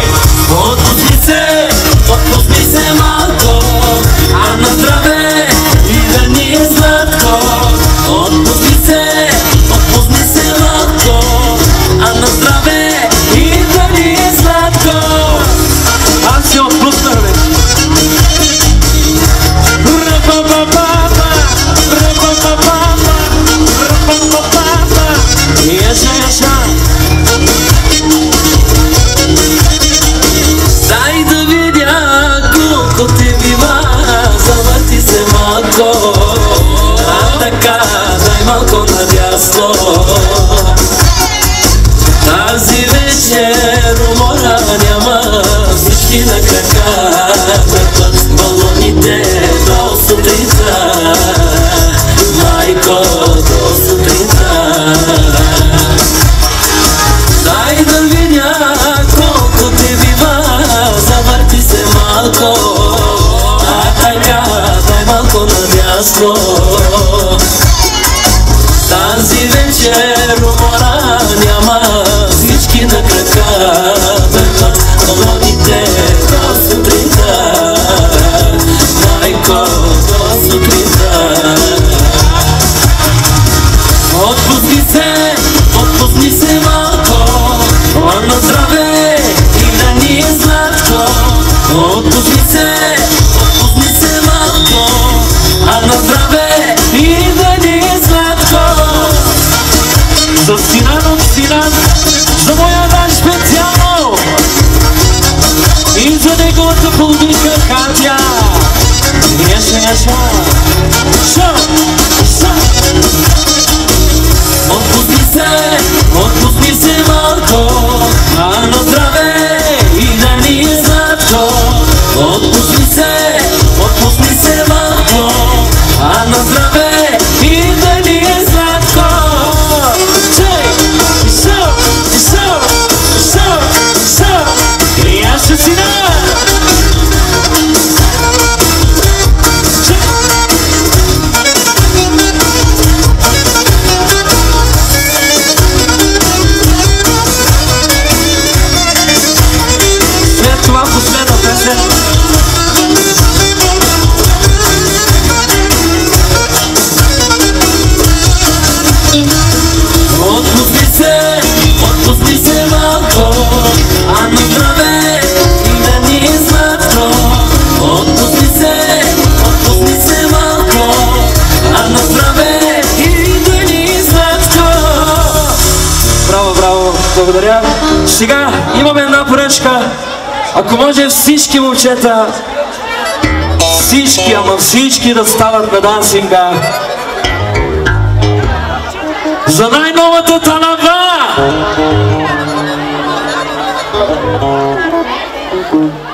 Отпусни се малко, а на здраве и да ни е сладко. Отпусни се малко, а на здраве и да ни е сладко. Аз се отпуснах вече. Дай да видя колко те бива, завърти се малко, а така дай малко надясно. Тази вечер умора няма, всички на крака дърпат балоните до сутринта. Майко, до сутринта. Дай да видя колко те бива, завърти се малко, а така дай малко надясно. Тази вечер умора няма, всички на крака дърпат балоните до сутринта. Майко, до сутринта. Отпусни се малко, а на здраве и да ни е сладко. Отпусни се малко, а на здраве и да ни е сладко. благодаря. Сега имаме една поръчка. Ако може всички момчета, всички, ама всички да стават на дансинга. За най-новата Танава!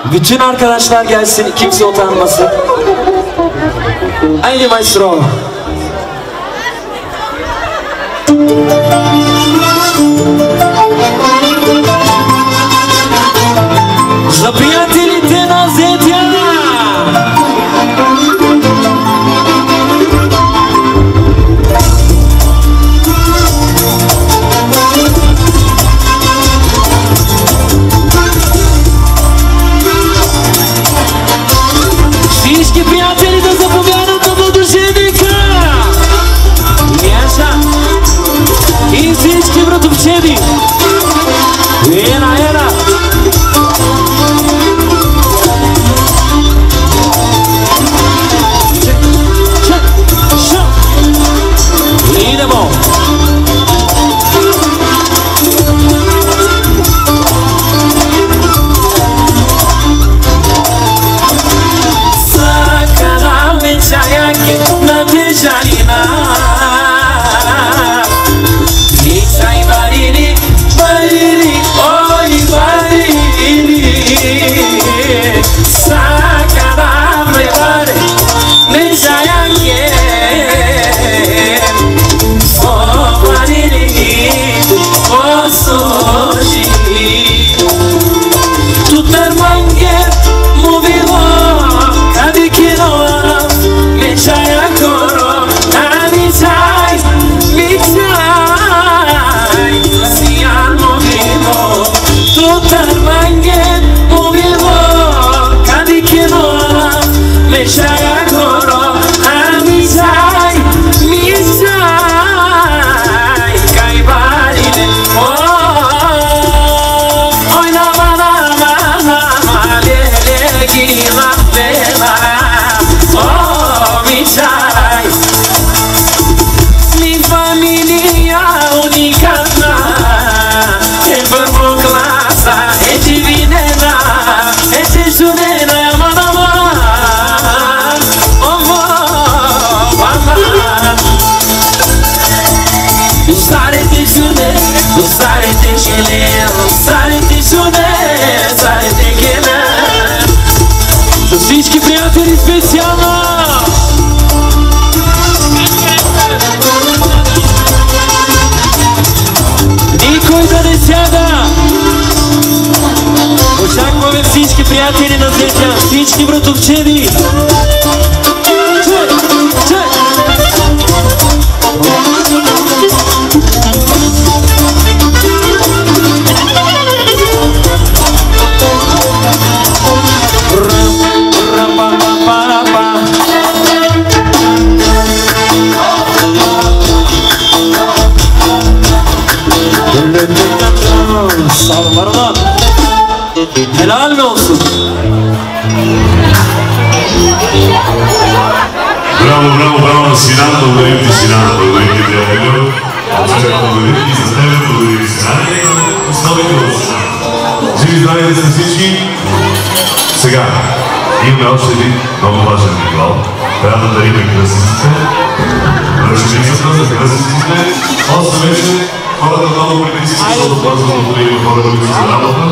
Bütün arkadaşlar gelsin, kimse utanmasın. Haydi maestro. За приятелите на Зетя! Всички приятели да заповядат на Владушевника! Яша! И всички братовчеди! Ера! Идемо! Na Bejarina Niçay bariri Oy bariri Sakana me bare Bejayange O bariri O soji Tutar mange Movivo Kadikino Chaya koro, ani chai, mi chai, siamo vivo, tutar mange, movivo, kadi kinora, me chaya koro, ani chai, mi chai, kai barine, oh, na le gina bela. Chai, mi famiglia unica, e per classa e divinena, e Gesù-nena, mamma, oh mamma, sarete giune, sarete gene, sarete giune, sarete gene. За всички приятели специално! Никой да не сяда! Очакваме всички приятели на Зетя, всички братовчеди! Sağlarına helal mi olsun? Браво, Синан, благодарим ти, Синан, благодарим ти, приятелю. Благодарим ти за тебе, благодарим ти, Синан. Основите от Синан. Живи здравейте са всички. Сега, имаме още един много важен ритуал. Трябва да дариме кръстниците. Ръченицата за кръстниците. Още вече хората много политици, защото бързо да дариме хора, които се работа.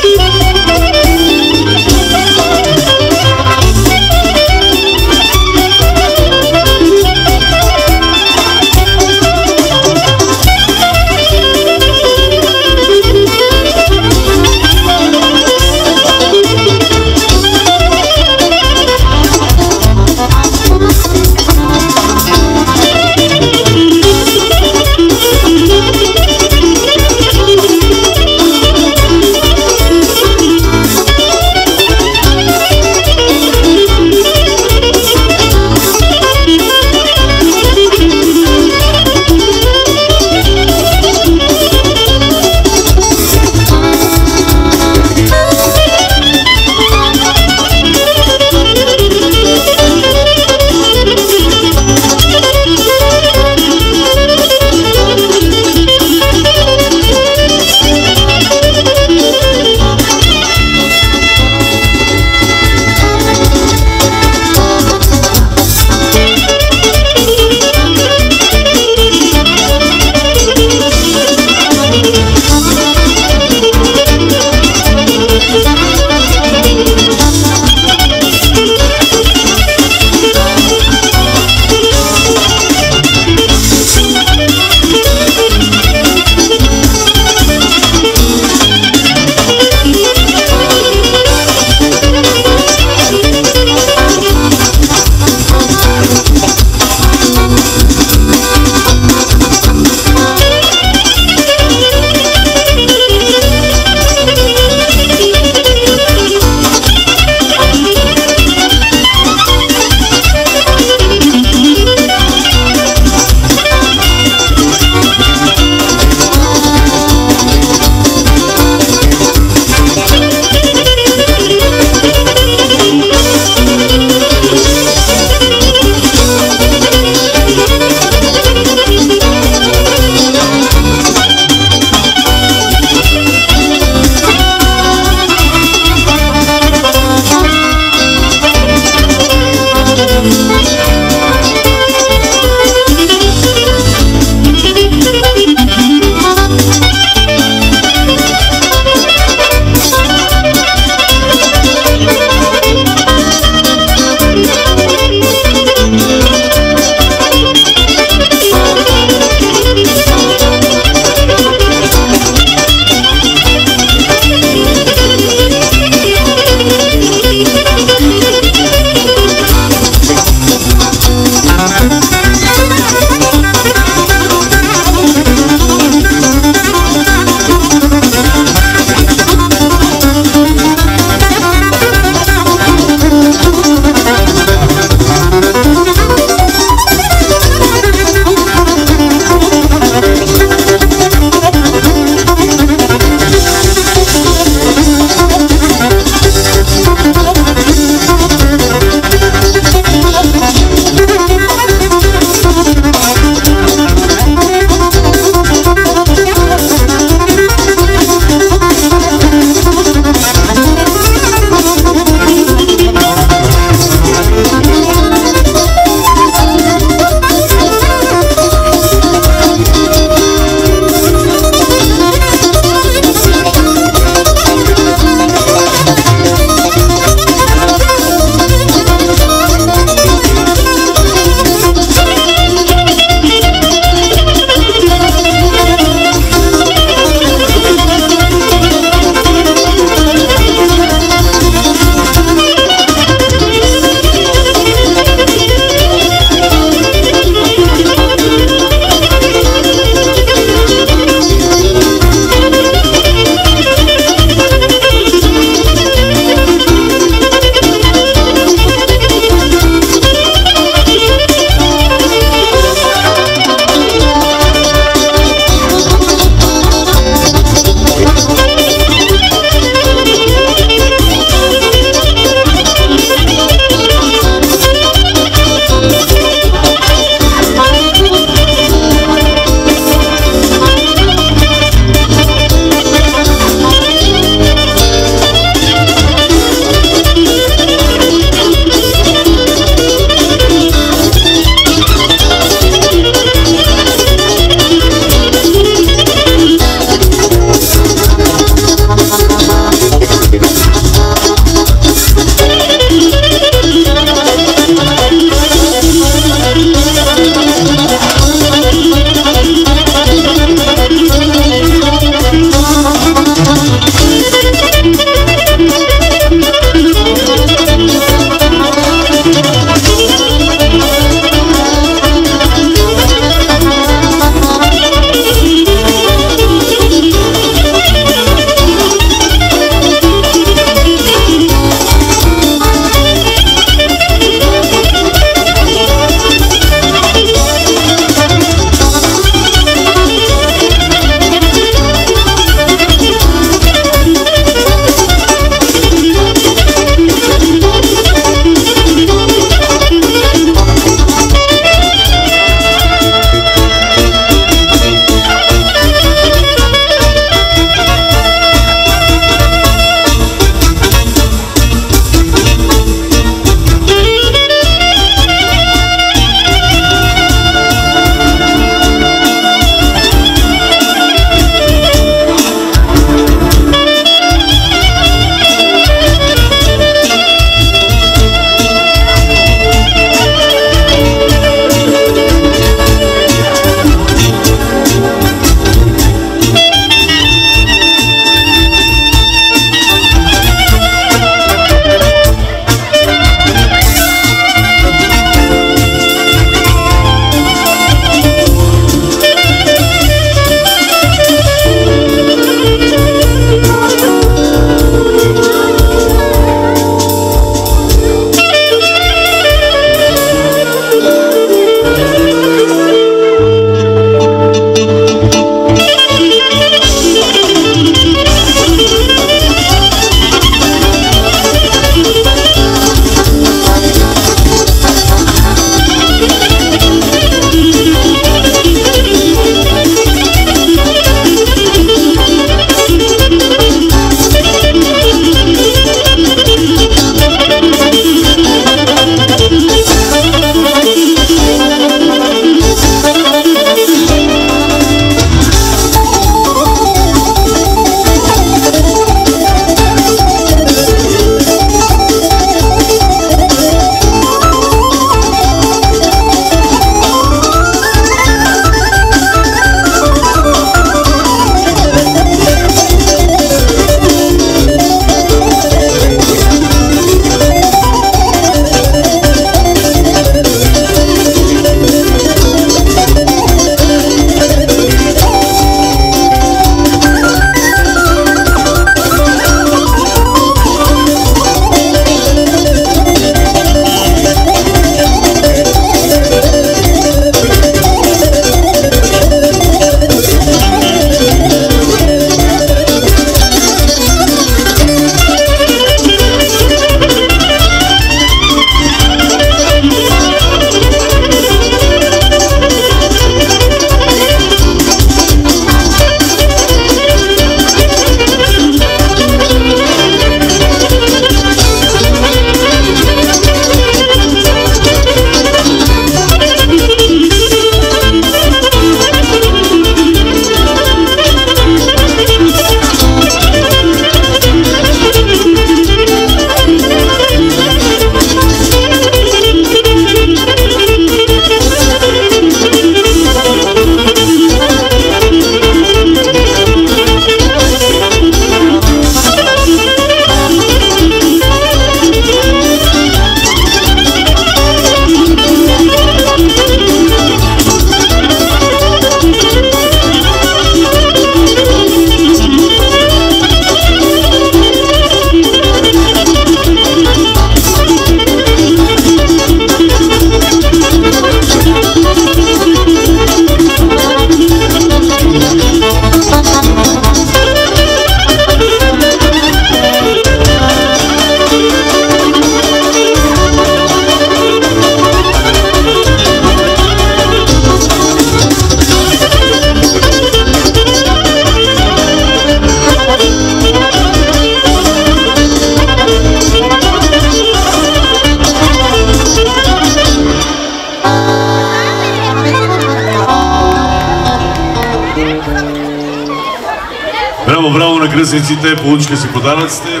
кръстниците, получиха си подаръците.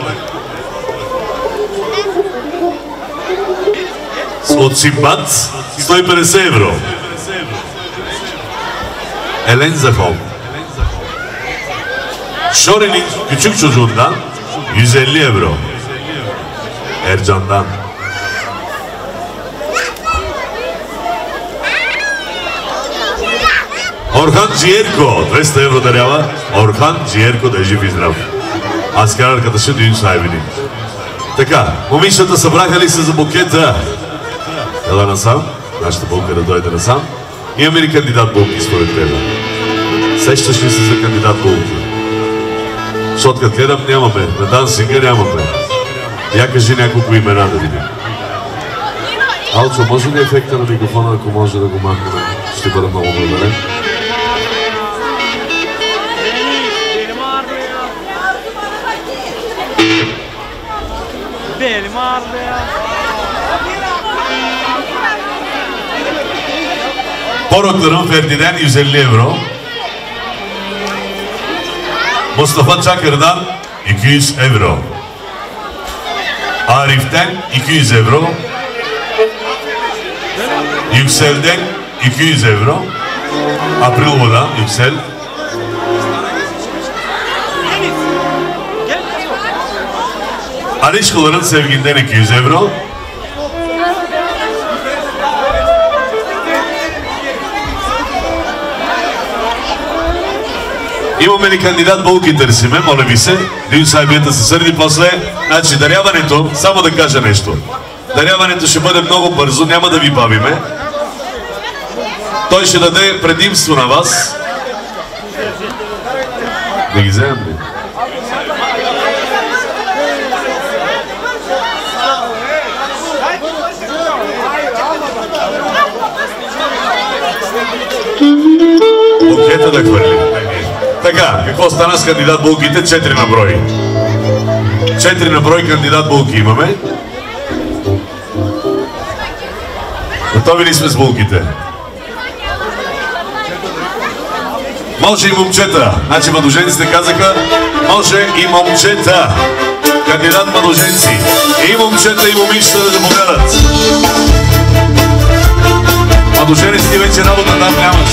От Симбат 150 евро. Елен Захов. Şore'nin küçük çocuğundan 150 euro. Ercan'dan. Orhan Ciğerko 200 euro дарява. Orhan Ciğerko да е жив и здрав. Аскар arkadaşı düğün sahibinin. Така, момичетата събраха ли се за букета? Ела насам, нашата булка да дойде насам. Имаме ли кандидат булки според тебе? Сещаш ли се за кандидат булки? Защото като гледам нямаме, на дансинга нямаме. Я кажи няколко имена да видим. Алчо, може ли ефекта на микрофона, ако може да го махнем? Ще бъда много благодарен. Porokların Ferdi'den 150 euro. Mustafa Çakır'dan 200 euro. Arif'ten 200 euro. Yüksel'den 200 euro. Aprilvo'dan Yüksel. Alişkoların Sevgi'nden 200 euro. Имаме ли кандидат булки търсиме, моля ви се. Дин сайбията се сърди после. Значи даряването, само да кажа нещо. Даряването ще бъде много бързо, няма да ви бавиме. Той ще даде предимство на вас. Да ги вземем ли? Букета да хвърли. Така, какво стана с кандидат булките? 4 на брой. 4 на брой кандидат булки имаме. Готови ли сме с булките? Може и момчета. Значи младоженците казаха, може и момчета. Кандидат младоженци. И момчета, и момичета да заповядат. Младоженците вече работа там нямаш.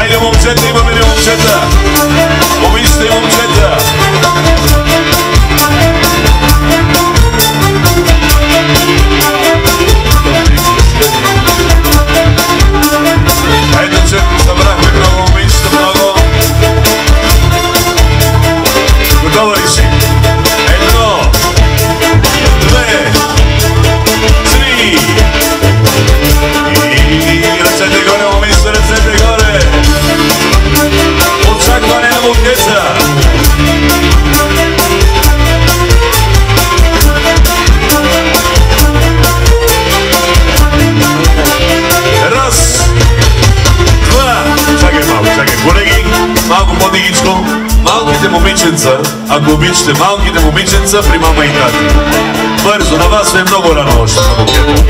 Айде момчета, имаме ли момчета? Момичета и момчета. Ето, че събрахме много момичета, много. Готова ли си? 1, 2, 3. И ръцете горе, момичета, ръцете горе. Очакване на букета. Раз, два. Чакай, колеги, малко по-дигичко. Малките момиченца, ако обичате, малките момиченца при мама и тати. Бързо, на вас е много рано още на букета.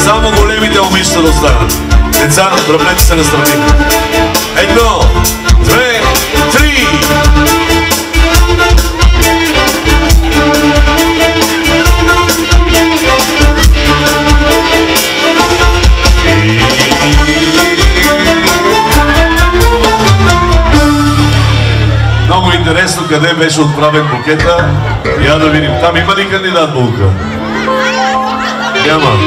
Само големите момичета да останат. Деца, дръбнете се настрани. 1, 2, 3. Много интересно къде беше отправен букета. Я да видим. Там има ли кандидат булка? Няма.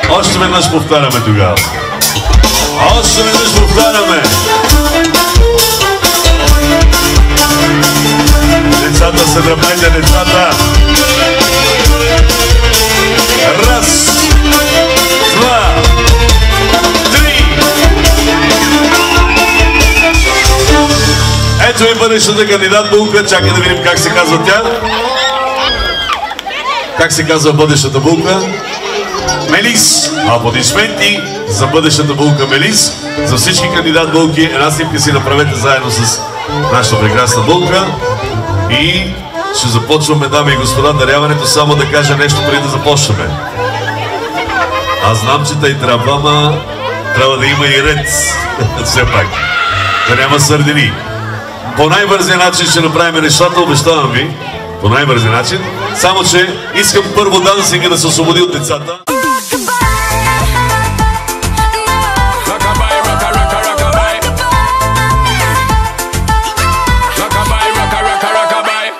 Още веднъж повтаряме тогава. Още веднъж повтаряме. Децата се дръпнете, децата. Раз, два, три. Ето и бъдещата кандидат булка. Чакай да видим как се казва тя. Как се казва бъдещата булка? Мелис. Аплодисменти за бъдещата булка Мелис. За всички кандидат булки. Една снимка си направете заедно с нашата прекрасна булка. И ще започваме, дами и господа, даряването. Само да кажа нещо преди да започваме. Аз знам, че тъй трябва, ама трябва да има и ред. Все пак. Да няма сърдини. по най-бързия начин ще направим нещата, обещавам ви. По най-бързия начин. Само че искам първо дансинга да се освободи от децата.